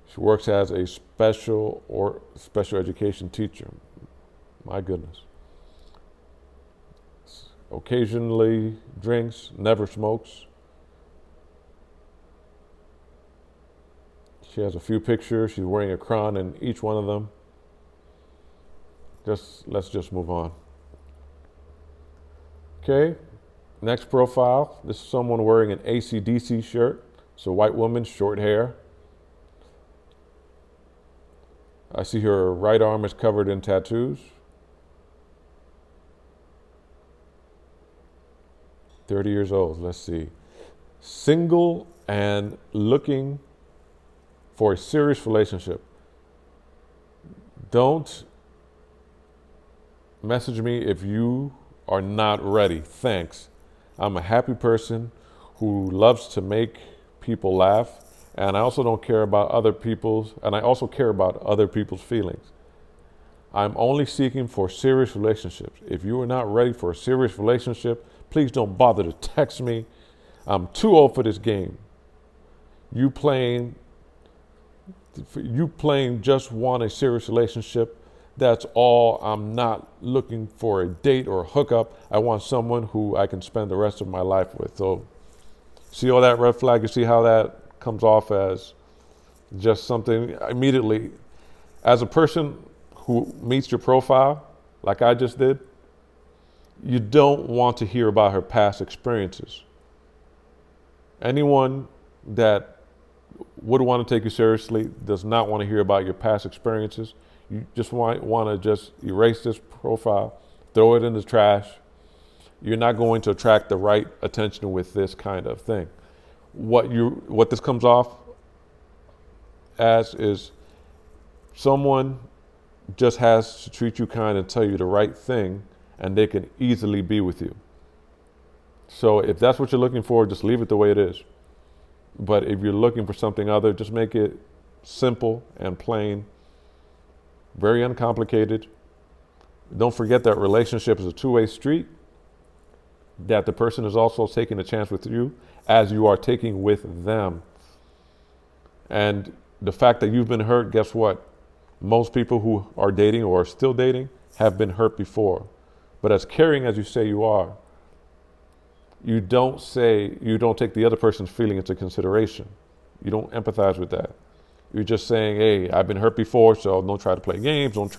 A: She works as a special education teacher. My goodness. Occasionally drinks, never smokes. She has a few pictures. She's wearing a crown in each one of them. Let's just move on. Okay, next profile. This is someone wearing an AC/DC shirt. It's a white woman, short hair. I see her right arm is covered in tattoos. 30 years old, let's see. Single and looking for a serious relationship. Don't message me if you are not ready. Thanks. I'm a happy person who loves to make people laugh, and I also care about other people's feelings. I'm only seeking for serious relationships. If you are not ready for a serious relationship, please don't bother to text me. I'm too old for this game. You playing just want a serious relationship. That's all. I'm not looking for a date or a hookup. I want someone who I can spend the rest of my life with. So see all that red flag? You see how that comes off as just something immediately. As a person who meets your profile, like I just did, you don't want to hear about her past experiences. Anyone that would want to take you seriously does not want to hear about your past experiences. You just want to just erase this profile, throw it in the trash. You're not going to attract the right attention with this kind of thing. What this comes off as is someone just has to treat you kind and tell you the right thing, and they can easily be with you. So if that's what you're looking for, just leave it the way it is. But if you're looking for something other, just make it simple and plain, very uncomplicated. Don't forget that relationship is a two-way street, that the person is also taking a chance with you as you are taking with them. And the fact that you've been hurt, guess what? Most people who are dating or are still dating have been hurt before. But as caring as you say you are, you don't take the other person's feeling into consideration. You don't empathize with that. You're just saying, hey, I've been hurt before, so don't try to play games. Don't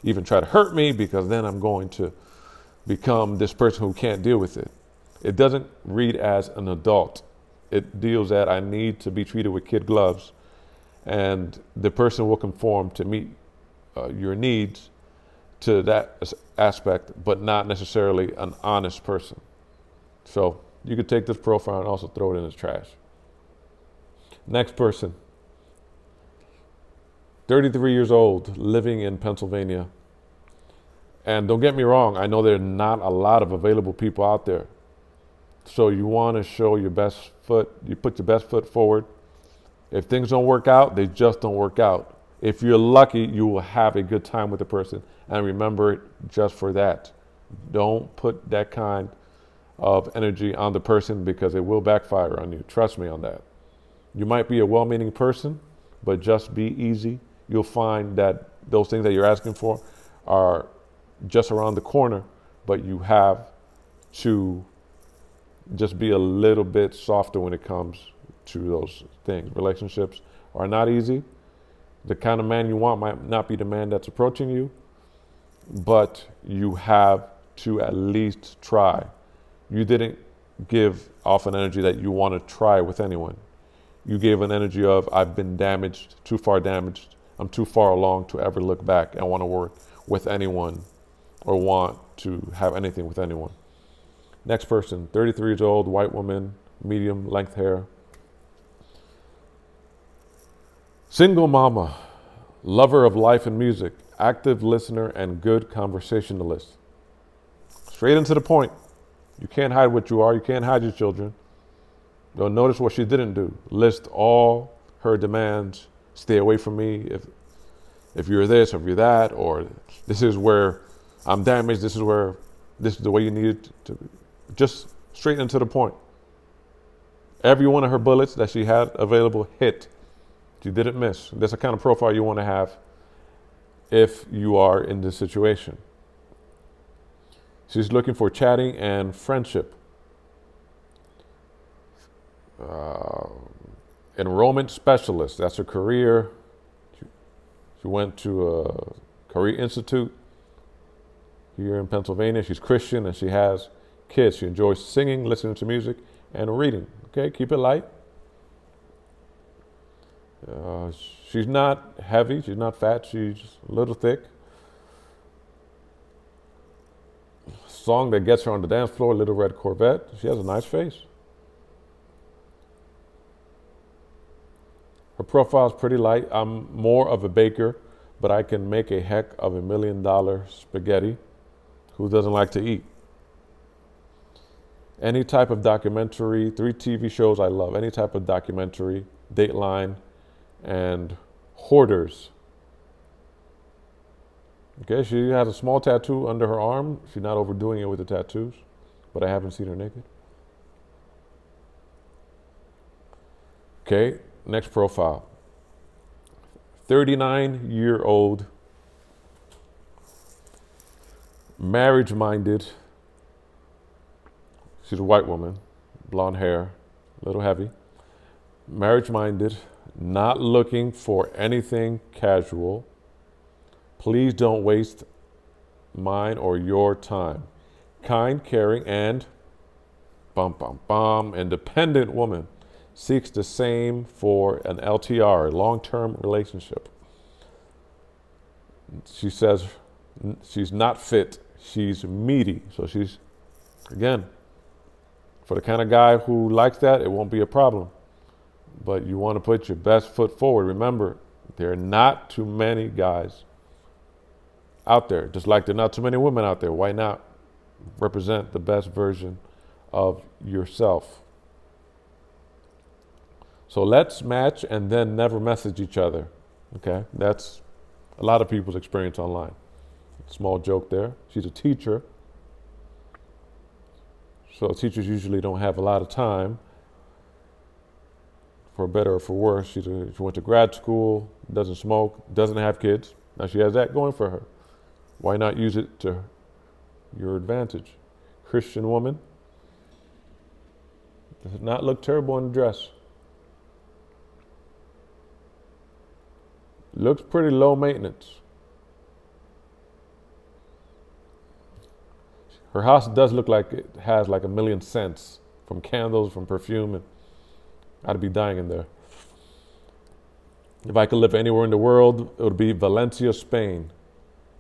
A: even try to hurt me, because then I'm going to become this person who can't deal with it. It doesn't read as an adult. It deals that I need to be treated with kid gloves, and the person will conform to meet your needs to that aspect, but not necessarily an honest person. So you could take this profile and also throw it in the trash. Next person, 33 years old, living in Pennsylvania. And don't get me wrong, I know there are not a lot of available people out there. So you want to show your best foot, you put your best foot forward. If things don't work out, they just don't work out. If you're lucky, you will have a good time with the person. And remember it just for that. Don't put that kind of energy on the person, because it will backfire on you. Trust me on that. You might be a well-meaning person, but just be easy. You'll find that those things that you're asking for are just around the corner, but you have to just be a little bit softer when it comes to those things. Relationships are not easy. The kind of man you want might not be the man that's approaching you, but you have to at least try. You didn't give off an energy that you want to try with anyone. You gave an energy of, I've been damaged, too far damaged. I'm too far along to ever look back and want to work with anyone or want to have anything with anyone. Next person, 33 years old, white woman, medium length hair. Single mama, lover of life and music, active listener, and good conversationalist. Straight into the point. You can't hide what you are. You can't hide your children. You'll notice what she didn't do. List all her demands. Stay away from me if you're this or if you're that, or this is where I'm damaged. This is the way you need it to be. Just straight into the point. Every one of her bullets that she had available hit. She didn't miss. That's the kind of profile you want to have if you are in this situation. She's looking for chatting and friendship. Enrollment specialist, that's her career. She went to a career institute here in Pennsylvania. She's Christian and she has kids. She enjoys singing, listening to music, and reading. Okay, keep it light. She's not heavy, she's not fat, she's a little thick. Song that gets her on the dance floor, Little Red Corvette. She has a nice face. Her profile is pretty light. I'm more of a baker, but I can make a heck of $1 million spaghetti. Who doesn't like to eat? Any type of documentary, 3 TV shows I love. Any type of documentary, Dateline, and Hoarders. Okay, she has a small tattoo under her arm. She's not overdoing it with the tattoos, but I haven't seen her naked. Okay, next profile. 39-year-old, marriage-minded. She's a white woman, blonde hair, a little heavy. Marriage-minded, not looking for anything casual. Please don't waste mine or your time. Kind, caring, and independent woman. Seeks the same for an LTR, a long-term relationship. She says she's not fit, she's meaty. So she's, again, for the kind of guy who likes that, it won't be a problem. But you want to put your best foot forward. Remember, there are not too many guys out there, just like there are not too many women out there. Why not represent the best version of yourself? So let's match and then never message each other. Okay, that's a lot of people's experience online. Small joke there. She's a teacher. So teachers usually don't have a lot of time, for better or for worse. She went to grad school, doesn't smoke, doesn't have kids. Now she has that going for her. Why not use it to your advantage? Christian woman. Does not look terrible in a dress. Looks pretty low maintenance. Her house does look like it has like 1,000,000 scents, from candles, from perfume, and I'd be dying in there. If I could live anywhere in the world, it would be Valencia, Spain.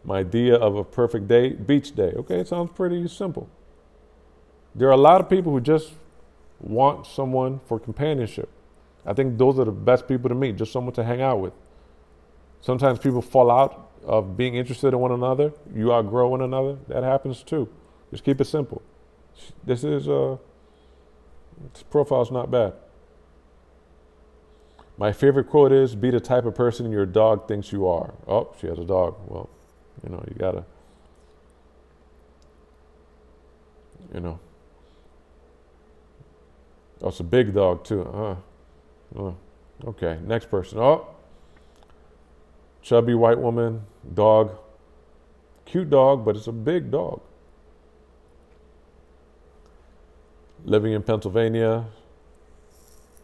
A: My idea of a perfect day, beach day. Okay, it sounds pretty simple. There are a lot of people who just want someone for companionship. I think those are the best people to meet, just someone to hang out with. Sometimes people fall out of being interested in one another. You outgrow one another. That happens too. Just keep it simple. This profile's not bad. My favorite quote is, be the type of person your dog thinks you are. Oh, she has a dog. Well, you gotta, Oh, it's a big dog too. Okay, next person. Oh, chubby white woman, dog. Cute dog, but it's a big dog. Living in Pennsylvania.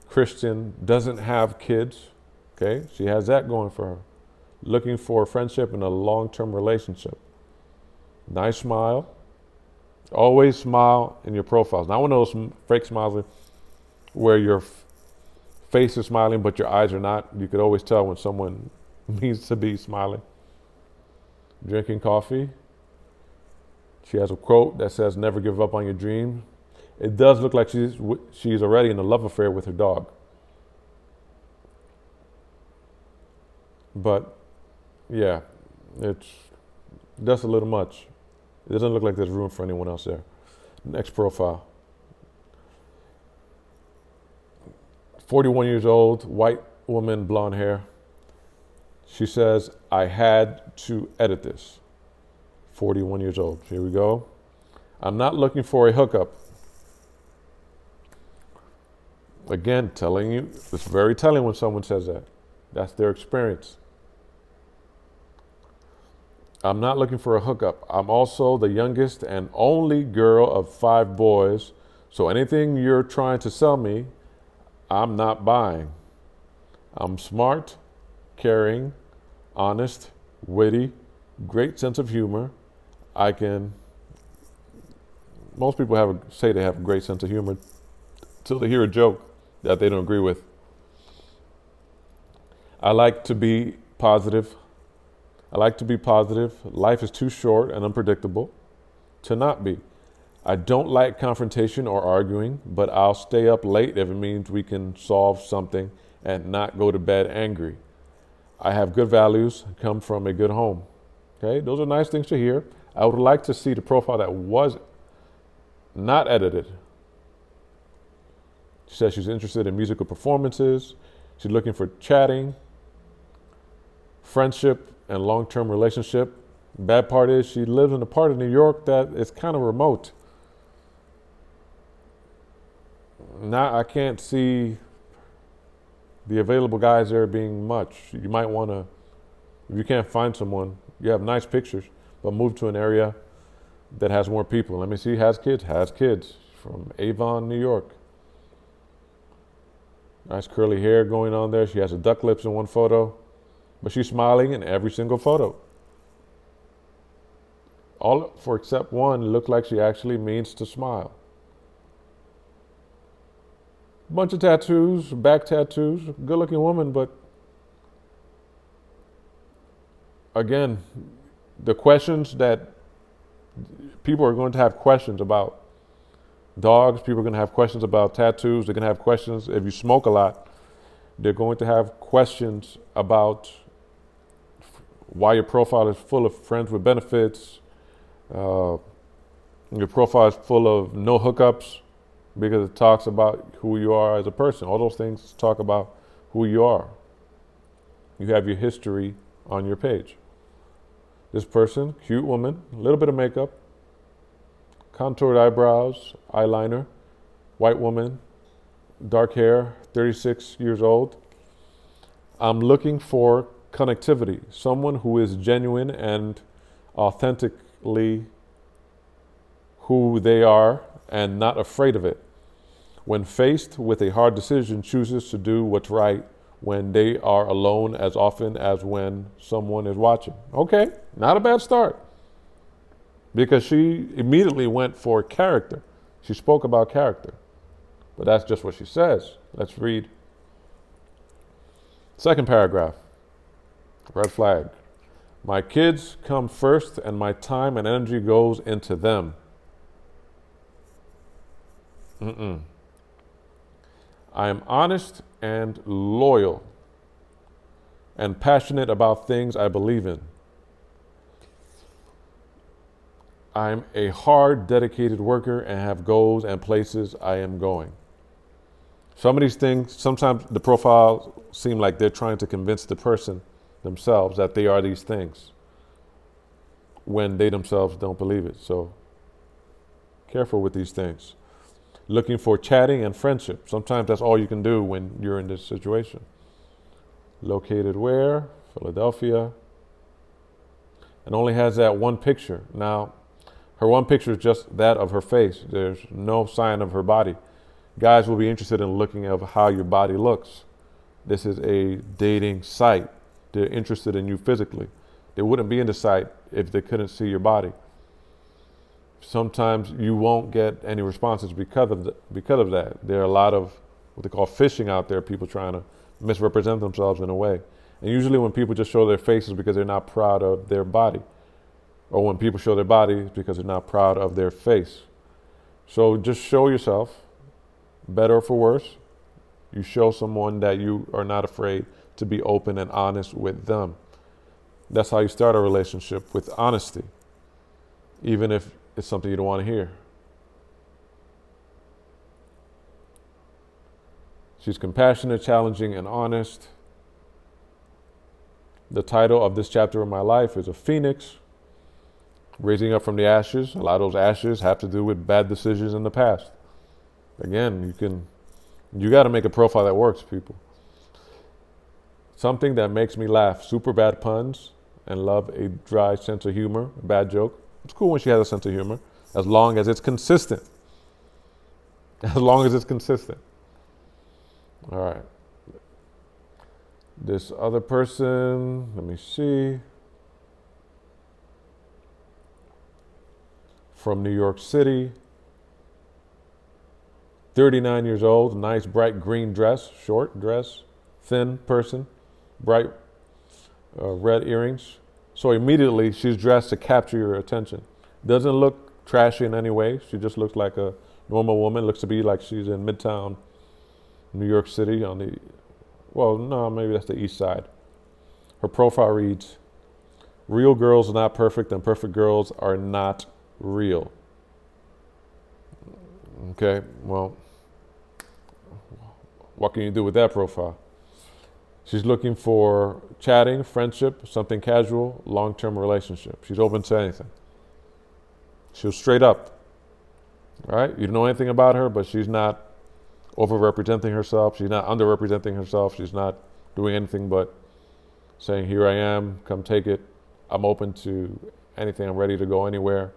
A: Christian, doesn't have kids. Okay, she has that going for her. Looking for a friendship and a long-term relationship. Nice smile. Always smile in your profiles. Not one of those fake smiles where your face is smiling but your eyes are not. You could always tell when someone means to be smiling. Drinking coffee. She has a quote that says, never give up on your dream. It does look like she's already in a love affair with her dog. But yeah, it's just a little much. It doesn't look like there's room for anyone else there. Next profile. 41 years old, white woman, blonde hair. She says, I had to edit this. 41 years old. Here we go. I'm not looking for a hookup. Again, telling you, it's very telling when someone says that. That's their experience. I'm not looking for a hookup. I'm also the youngest and only girl of 5 boys. So anything you're trying to sell me, I'm not buying. I'm smart, caring, honest, witty, great sense of humor. Most people say they have a great sense of humor until they hear a joke that they don't agree with. I like to be positive. Life is too short and unpredictable to not be. I don't like confrontation or arguing, but I'll stay up late if it means we can solve something and not go to bed angry. I have good values, come from a good home. Okay, those are nice things to hear. I would like to see the profile that was not edited. She says she's interested in musical performances. She's looking for chatting, friendship, and long-term relationship. Bad part is she lives in a part of New York that is kind of remote. Now I can't see The available guys there being much. You might want to, if you can't find someone, you have nice pictures, but move to an area that has more people. Let me see, has kids? Has kids. From Avon, New York. Nice curly hair going on there. She has a duck lips in one photo, but she's smiling in every single photo. All for except one look like she actually means to smile. Bunch of tattoos, back tattoos, good looking woman, but again, the questions that people are going to have questions about dogs, people are going to have questions about tattoos, they're going to have questions if you smoke a lot, they're going to have questions about why your profile is full of friends with benefits, your profile is full of no hookups, because it talks about who you are as a person. All those things talk about who you are. You have your history on your page. This person, cute woman, a little bit of makeup, contoured eyebrows, eyeliner, white woman, dark hair, 36 years old. I'm looking for connectivity, someone who is genuine and authentically who they are and not afraid of it. When faced with a hard decision, chooses to do what's right when they are alone as often as when someone is watching. Okay, not a bad start. Because she immediately went for character. She spoke about character. But that's just what she says. Let's read. Second paragraph. Red flag. My kids come first and my time and energy goes into them. I am honest and loyal and passionate about things I believe in. I'm a hard, dedicated worker and have goals and places I am going. Some of these things, sometimes the profiles seem like they're trying to convince the person themselves that they are these things when they themselves don't believe it. So careful with these things. Looking for chatting and friendship. Sometimes that's all you can do when you're in this situation. Located where? Philadelphia. And only has that one picture. Now, her one picture is just that of her face. There's no sign of her body. Guys will be interested in looking at how your body looks. This is a dating site. They're interested in you physically. They wouldn't be in the site if they couldn't see your body. Sometimes you won't get any responses because of that. There are a lot of what they call phishing out there, people trying to misrepresent themselves in a way. And usually when people just show their faces because they're not proud of their body. Or when people show their bodies because they're not proud of their face. So just show yourself, better or for worse. You show someone that you are not afraid to be open and honest with them. That's how you start a relationship, with honesty, even if it's something you don't want to hear. She's compassionate, challenging, and honest. The title of this chapter of my life is A Phoenix, Raising Up from the Ashes. A lot of those ashes have to do with bad decisions in the past. Again, you got to make a profile that works, people. Something that makes me laugh. Super bad puns and love a dry sense of humor, a bad joke. It's cool when she has a sense of humor, as long as it's consistent. As long as it's consistent. All right. This other person, let me see. From New York City. 39 years old, nice bright green dress, short dress, thin person, bright red earrings. So immediately she's dressed to capture your attention. Doesn't look trashy in any way. She just looks like a normal woman. Looks to be like she's in Midtown, New York City on the, well, no, maybe that's the east side. Her profile reads, real girls are not perfect and perfect girls are not real. Okay, well, what can you do with that profile? She's looking for chatting, friendship, something casual, long-term relationship. She's open to anything. She's straight up. All right? You don't know anything about her, but she's not overrepresenting herself. She's not underrepresenting herself. She's not doing anything but saying, here I am, come take it. I'm open to anything. I'm ready to go anywhere.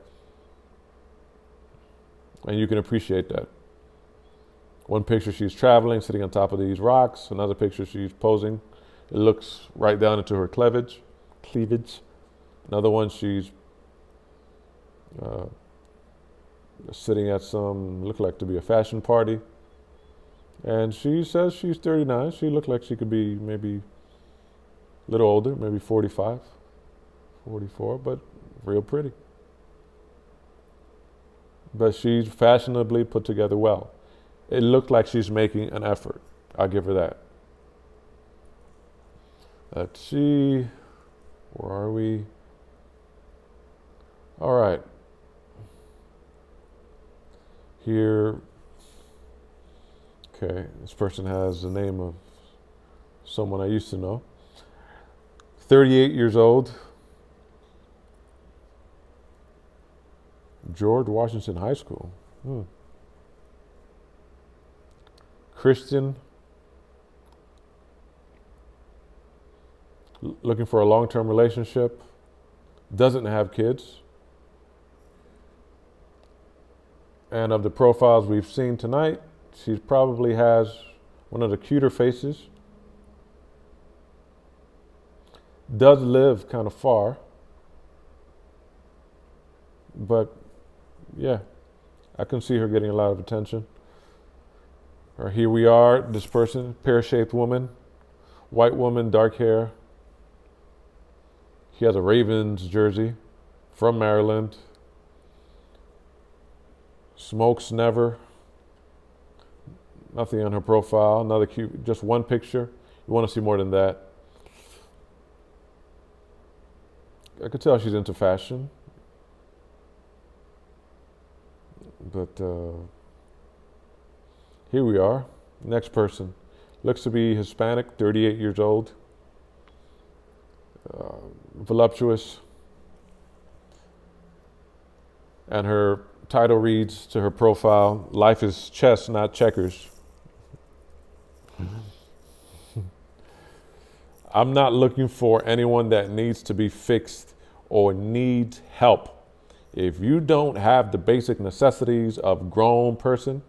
A: And you can appreciate that. One picture, she's traveling, sitting on top of these rocks. Another picture, she's posing. It looks right down into her cleavage. Another one, she's sitting at look like to be a fashion party. And she says she's 39. She looked like she could be maybe a little older, maybe 45, 44, but real pretty. But she's fashionably put together well. It looked like she's making an effort. I'll give her that. Let's see. Where are we? All right. Here. Okay, this person has the name of someone I used to know. 38 years old. George Washington High School. Christian. Looking for a long-term relationship. Doesn't have kids. And of the profiles we've seen tonight, she probably has one of the cuter faces. Does live kind of far. But yeah, I can see her getting a lot of attention. Or here we are, this person, pear-shaped woman, white woman, dark hair. She has a Ravens jersey from Maryland. Smokes never. Nothing on her profile. Another cute, just one picture. You want to see more than that. I could tell she's into fashion. But here we are. Next person. Looks to be Hispanic, 38 years old. Voluptuous. And her title reads to her profile, life is chess, not checkers. I'm not looking for anyone that needs to be fixed or needs help. If you don't have the basic necessities of a grown person,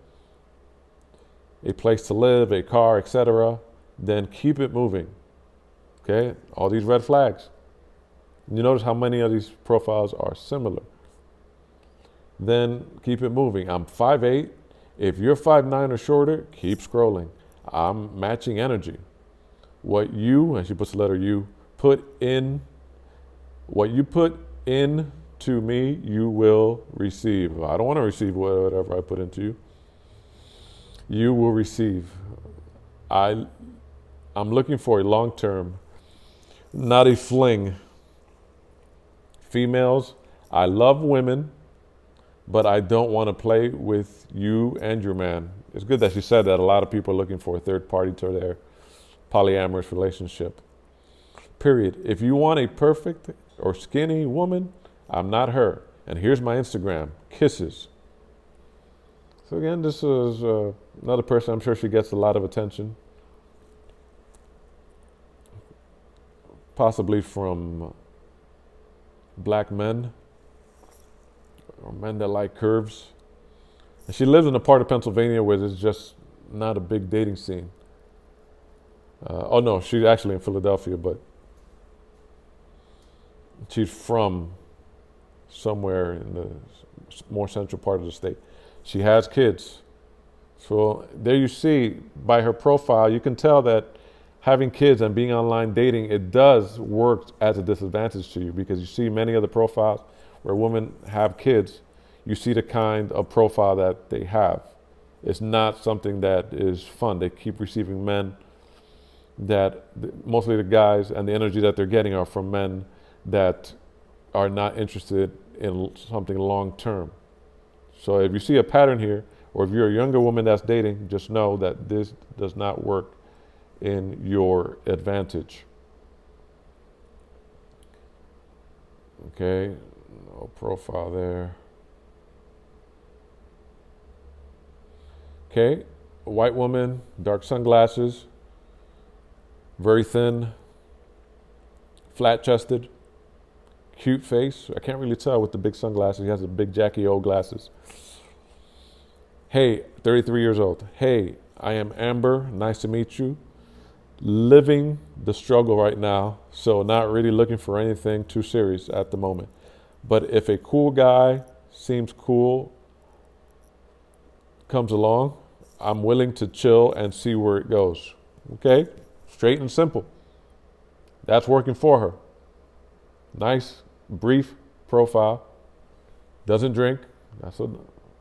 A: a place to live, a car, etc., then keep it moving. Okay? All these red flags. You notice how many of these profiles are similar. Then keep it moving. I'm 5'8". If you're 5'9" or shorter, keep scrolling. I'm matching energy. What you, and she puts the letter U, what you put in to me, you will receive. I don't want to receive whatever I put into you. You will receive. I'm looking for a long-term, not a fling. Females, I love women, but I don't want to play with you and your man. It's good that she said that. A lot of people are looking for a third party to their polyamorous relationship. Period. If you want a perfect or skinny woman, I'm not her. And here's my Instagram. Kisses. So again, this is another person. I'm sure she gets a lot of attention. Possibly from black men or men that like curves. And she lives in a part of Pennsylvania where there's just not a big dating scene. Oh no, she's actually in Philadelphia, but she's from somewhere in the more central part of the state. She has kids. So there you see, by her profile, you can tell that having kids and being online dating, it does work as a disadvantage to you, because you see many of the profiles where women have kids, you see the kind of profile that they have. It's not something that is fun. They keep receiving men that, mostly the guys, and the energy that they're getting are from men that are not interested in something long term. So if you see a pattern here, or if you're a younger woman that's dating, just know that this does not work in your advantage. Okay, no profile there. Okay, A white woman, dark sunglasses, very thin, flat-chested, cute face. I can't really tell with the big sunglasses. He has the big Jackie O glasses. Hey, 33 years old. Hey, I am Amber. Nice to meet you. Living the struggle right now, so not really looking for anything too serious at the moment. But if a cool guy seems cool comes along, I'm willing to chill and see where it goes. Okay? Straight and simple. That's working for her. Nice, brief profile. Doesn't drink. That's a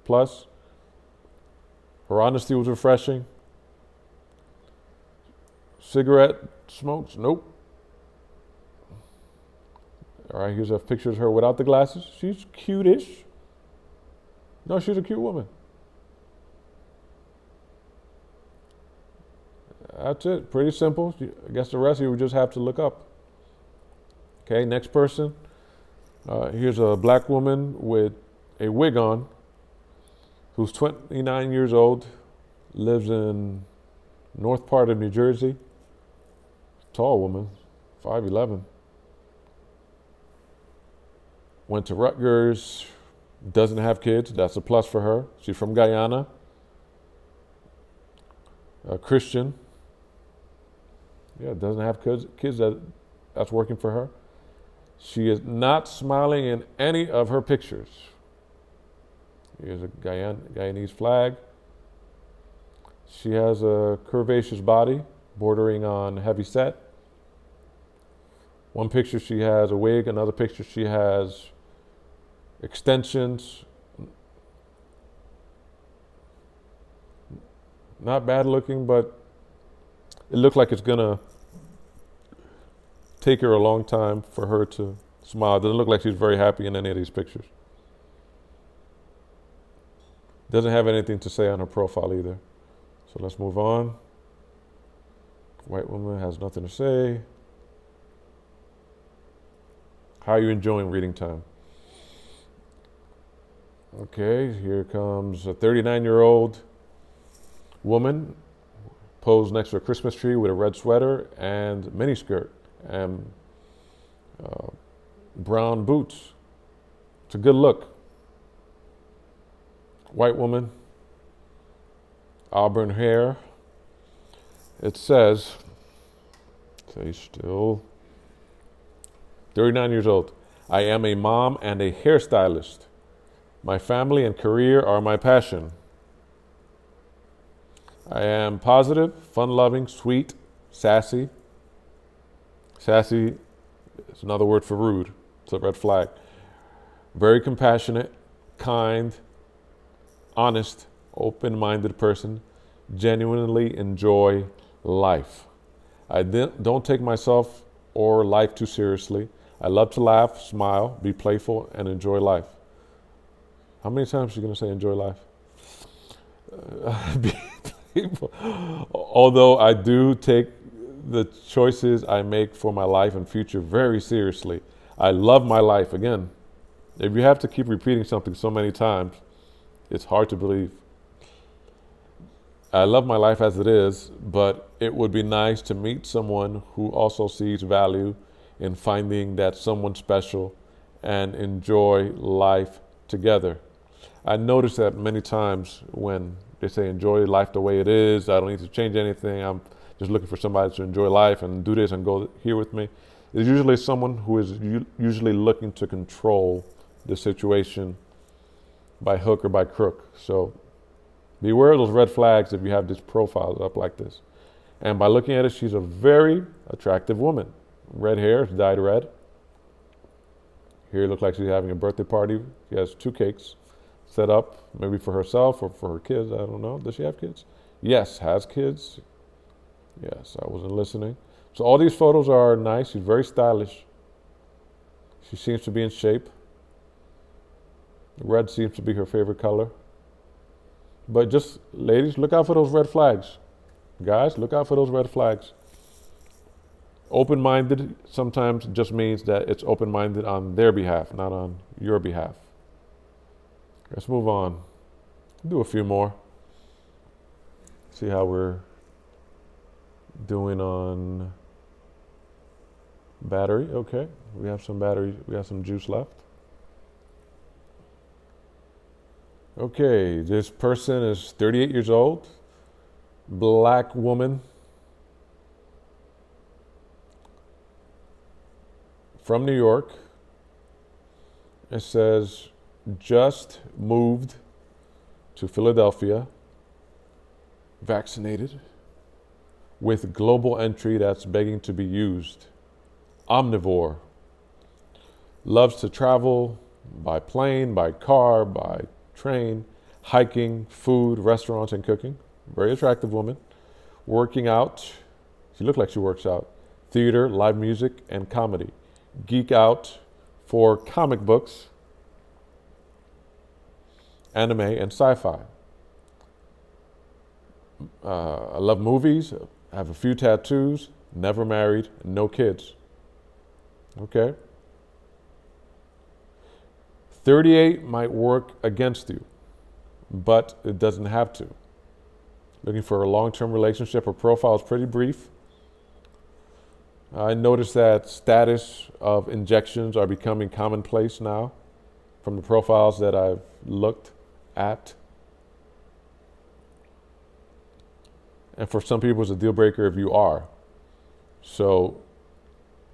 A: plus. Her honesty was refreshing. Cigarette smokes? Nope. All right, here's a picture of her without the glasses. She's cute-ish. No, she's a cute woman. That's it. Pretty simple. I guess the rest of you would just have to look up. Okay, next person. Here's a black woman with a wig on who's 29 years old, lives in north part of New Jersey. Tall woman, 5'11". Went to Rutgers, doesn't have kids. That's a plus for her. She's from Guyana. A Christian. Yeah, doesn't have kids. That's working for her. She is not smiling in any of her pictures. Here's a Guyanese flag. She has a curvaceous body bordering on heavy set. One picture she has a wig, another picture she has extensions. Not bad looking, but it looked like it's gonna take her a long time for her to smile. Doesn't look like she's very happy in any of these pictures. Doesn't have anything to say on her profile either. So let's move on. White woman has nothing to say. How are you enjoying reading time? Okay, here comes a 39-year-old woman posed next to a Christmas tree with a red sweater and miniskirt and brown boots. It's a good look. White woman, auburn hair. It says, stay still, 39 years old. I am a mom and a hairstylist. My family and career are my passion. I am positive, fun-loving, sweet, sassy. Sassy is another word for rude. It's a red flag. Very compassionate, kind, honest, open-minded person. Genuinely enjoy life. I don't take myself or life too seriously. I love to laugh, smile, be playful, and enjoy life. How many times are you going to say enjoy life? Be playful. Although I do take the choices I make for my life and future very seriously. I love my life. Again, if you have to keep repeating something so many times, it's hard to believe. I love my life as it is, but it would be nice to meet someone who also sees value in finding that someone special and enjoy life together. I notice that many times when they say enjoy life the way it is, I don't need to change anything, I'm just looking for somebody to enjoy life and do this and go here with me. It's usually someone who is usually looking to control the situation by hook or by crook. So beware of those red flags if you have this profile up like this. And by looking at it, she's a very attractive woman. Red hair, it's dyed red. Here it looks like she's having a birthday party. She has 2 cakes set up, maybe for herself or for her kids. I don't know. Does she have kids? Yes, has kids. Yes, I wasn't listening. So all these photos are nice. She's very stylish. She seems to be in shape. Red seems to be her favorite color. But just, ladies, look out for those red flags. Guys, look out for those red flags. Open-minded sometimes just means that it's open-minded on their behalf, not on your behalf. Let's move on. Do a few more. See how we're doing on battery. Okay, we have some battery, we have some juice left. Okay, this person is 38 years old, black woman from New York. It says, just moved to Philadelphia, vaccinated, with global entry that's begging to be used. Omnivore. Loves to travel by plane, by car, by train, hiking, food, restaurants, and cooking. Very attractive woman. Working out. She looked like she works out. Theater, live music, and comedy. Geek out for comic books, anime, and sci-fi. I love movies. I have a few tattoos. Never married. No kids. Okay. 38 might work against you, but it doesn't have to. Looking for a long-term relationship. Her profile is pretty brief. I noticed that status of injections are becoming commonplace now from the profiles that I've looked at. And for some people, it's a deal breaker if you are. So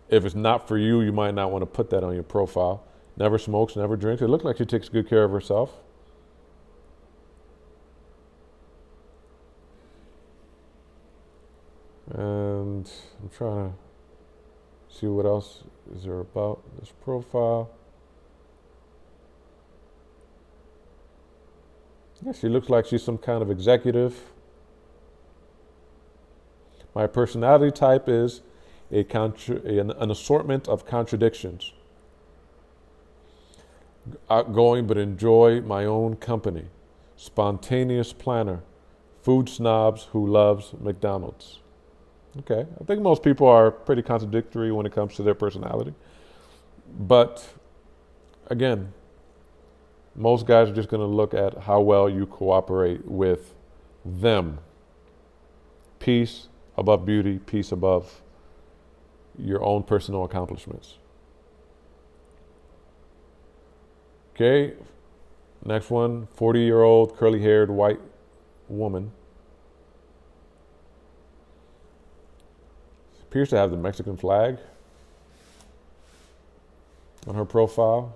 A: if it's not for you, you might not want to put that on your profile. Never smokes, never drinks. It looks like she takes good care of herself. And I'm trying to see what else is there about this profile. Yeah, she looks like she's some kind of executive. My personality type is an assortment of contradictions. Outgoing but enjoy my own company. Spontaneous planner. Food snobs who loves McDonald's. Okay, I think most people are pretty contradictory when it comes to their personality. But again, most guys are just going to look at how well you cooperate with them. Peace above beauty, peace above your own personal accomplishments. Okay, next one, 40-year-old curly-haired white woman. She appears to have the Mexican flag on her profile.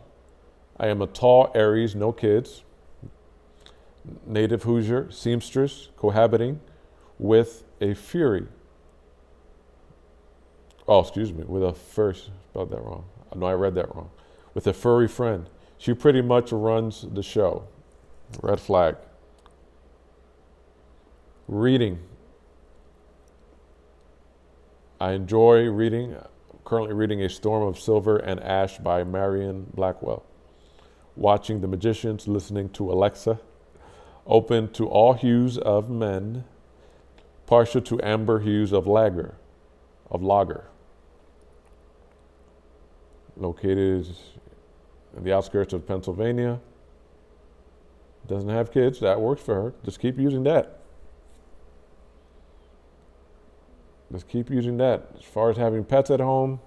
A: I am a tall Aries, no kids, native Hoosier, seamstress, cohabiting with a fury. Oh, excuse me, with a first, spelled that wrong. No, I read that wrong. With a furry friend. She pretty much runs the show. Red flag. Reading. I enjoy reading. I'm currently reading A Storm of Silver and Ash by Marion Blackwell. Watching The Magicians, listening to Alexa. Open to all hues of men. Partial to amber hues of lager. Located in the outskirts of Pennsylvania. Doesn't have kids. That works for her. Just keep using that. Just keep using that. As far as having pets at home,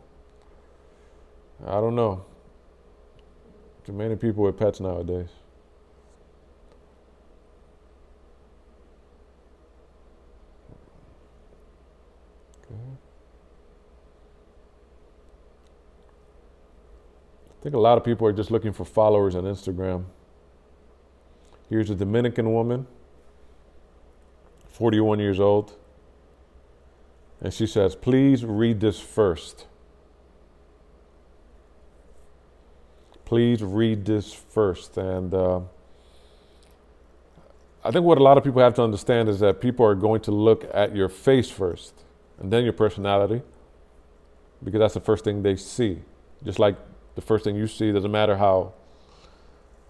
A: I don't know. Too many people with pets nowadays. Okay. I think a lot of people are just looking for followers on Instagram. Here's a Dominican woman, 41 years old. And she says, please read this first. Please read this first. And I think what a lot of people have to understand is that people are going to look at your face first and then your personality, because that's the first thing they see. Just like the first thing you see, doesn't matter how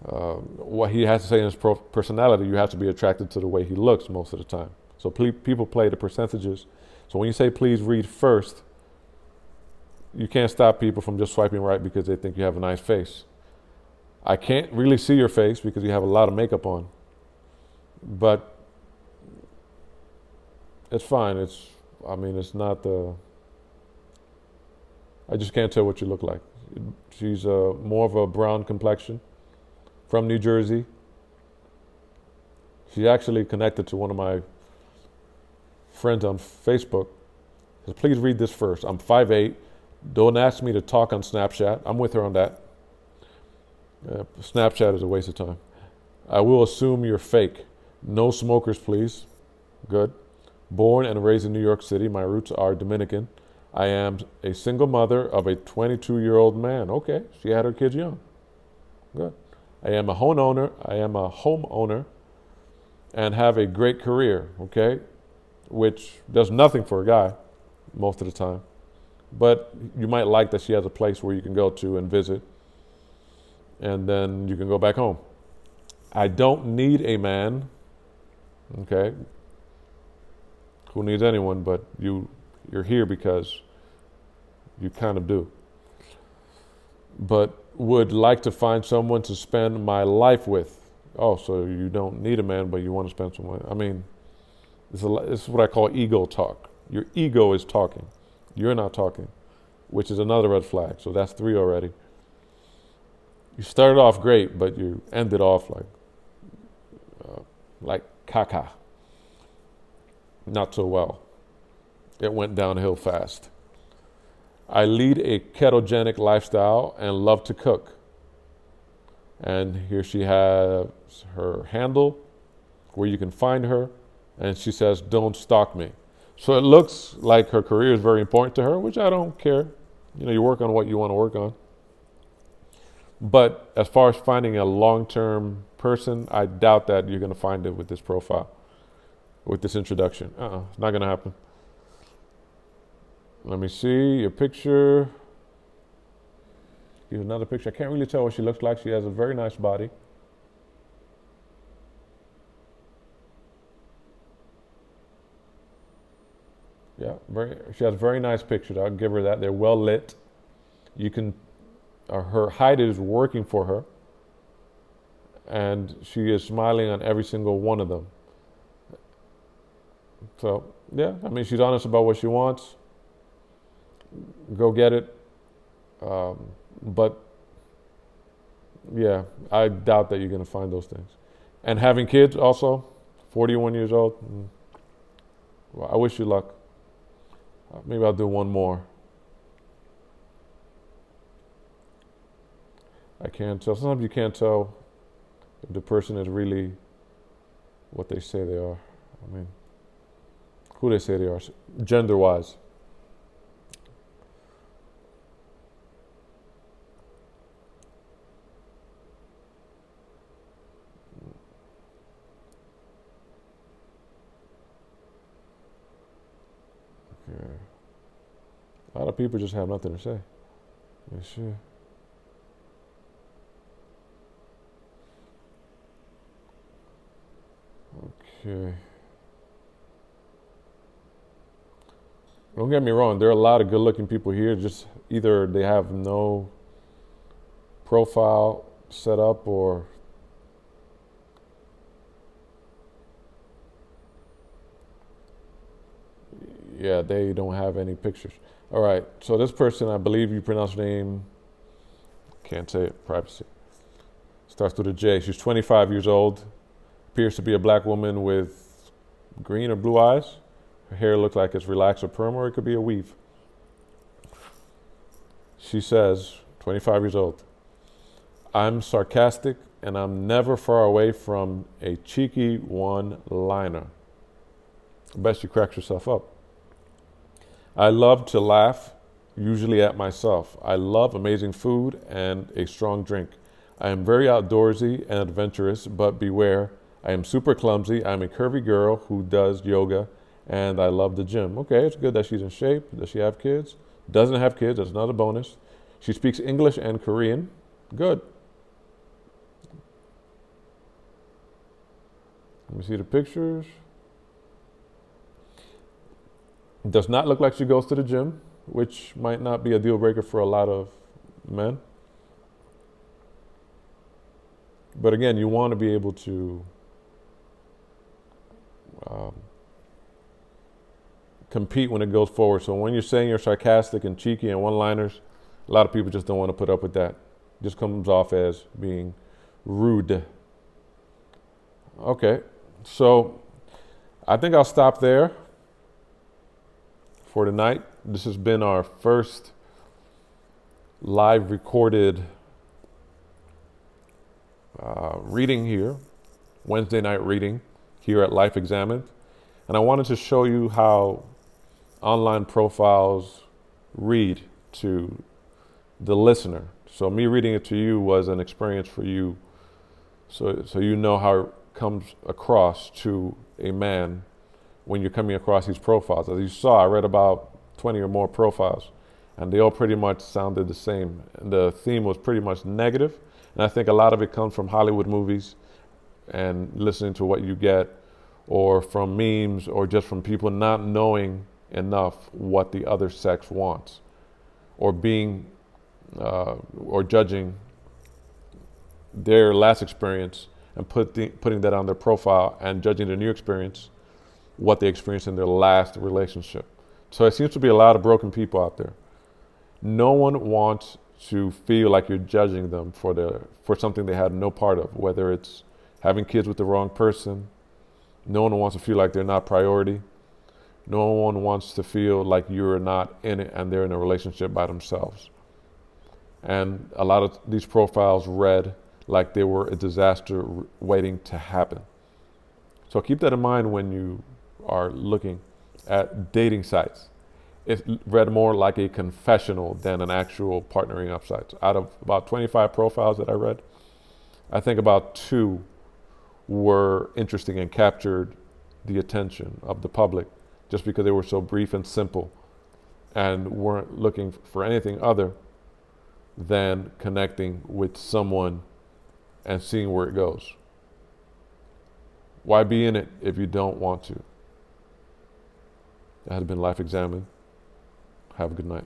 A: what he has to say in his personality, you have to be attracted to the way he looks most of the time. So people play the percentages. So when you say please read first, you can't stop people from just swiping right because they think you have a nice face. I can't really see your face because you have a lot of makeup on. But It's fine. I mean, it's not the. I just can't tell what you look like. She's more of a brown complexion from New Jersey. She actually connected to one of my friends on Facebook. Says, please read this first. I'm 5'8". Don't ask me to talk on Snapchat. I'm with her on that. Snapchat is a waste of time. I will assume you're fake. No smokers, please. Good. Born and raised in New York City. My roots are Dominican. I am a single mother of a 22-year-old man. Okay, she had her kids young. Good. I am a homeowner. And have a great career. Okay, which does nothing for a guy most of the time. But you might like that she has a place where you can go to and visit, and then you can go back home. I don't need a man. Okay. Who needs anyone? But you're here because you kind of do. But would like to find someone to spend my life with. Oh, so you don't need a man, but you want to spend some time. I mean, this is what I call ego talk. Your ego is talking. You're not talking, which is another red flag. So that's 3 already. You started off great, but you ended off like caca. Not so well. It went downhill fast. I lead a ketogenic lifestyle and love to cook. And here she has her handle where you can find her. And she says, don't stalk me. So it looks like her career is very important to her, which I don't care. You work on what you want to work on. But as far as finding a long-term person, I doubt that you're going to find it with this profile, with this introduction. It's not going to happen. Let me see your picture. Here's another picture. I can't really tell what she looks like. She has a very nice body. Yeah, she has very nice pictures. I'll give her that. They're well lit. You can, her height is working for her. And she is smiling on every single one of them. So, yeah, I mean, she's honest about what she wants. Go get it. But, yeah, I doubt that you're going to find those things. And having kids also, 41 years old. Well, I wish you luck. Maybe I'll do one more. I can't tell. Sometimes you can't tell if the person is really what they say they are. I mean, who they say they are, gender-wise. Okay. A lot of people just have nothing to say. Yeah, sure. Okay. Don't get me wrong, there are a lot of good-looking people here. Just either they have no profile set up or yeah, they don't have any pictures. All right, so this person, I believe you pronounce her name, can't say it, privacy. Starts with a J. She's 25 years old, appears to be a black woman with green or blue eyes. Her hair looks like it's relaxed or perm, or it could be a weave. She says, 25 years old, I'm sarcastic and I'm never far away from a cheeky one-liner. I bet she cracks herself up. I love to laugh, usually at myself. I love amazing food and a strong drink. I am very outdoorsy and adventurous, but beware, I am super clumsy. I'm a curvy girl who does yoga, and I love the gym. Okay, it's good that she's in shape. Does she have kids? Doesn't have kids. That's another bonus. She speaks English and Korean. Good. Let me see the pictures. Does not look like she goes to the gym, which might not be a deal breaker for a lot of men. But again, you want to be able to compete when it goes forward. So when you're saying you're sarcastic and cheeky and one-liners, a lot of people just don't want to put up with that. It just comes off as being rude. Okay, so I think I'll stop there for tonight. This has been our first live recorded reading here, Wednesday night reading here at Life Examined. And I wanted to show you how online profiles read to the listener. So me reading it to you was an experience for you, so you know how it comes across to a man when you're coming across these profiles. As you saw, I read about 20 or more profiles, and they all pretty much sounded the same. And the theme was pretty much negative, and I think a lot of it comes from Hollywood movies and listening to what you get, or from memes, or just from people not knowing enough what the other sex wants, or being or judging their last experience and putting that on their profile and judging their new experience, what they experienced in their last relationship. So it seems to be a lot of broken people out there. No one wants to feel like you're judging them for something they had no part of, whether it's having kids with the wrong person. No one wants to feel like they're not priority. No one wants to feel like you're not in it and they're in a relationship by themselves. And a lot of these profiles read like they were a disaster waiting to happen. So keep that in mind when you are looking at dating sites. It read more like a confessional than an actual partnering up site. Out of about 25 profiles that I read, I think about 2 were interesting and captured the attention of the public just because they were so brief and simple and weren't looking for anything other than connecting with someone and seeing where it goes. Why be in it if you don't want to? That has been Life Examined. Have a good night.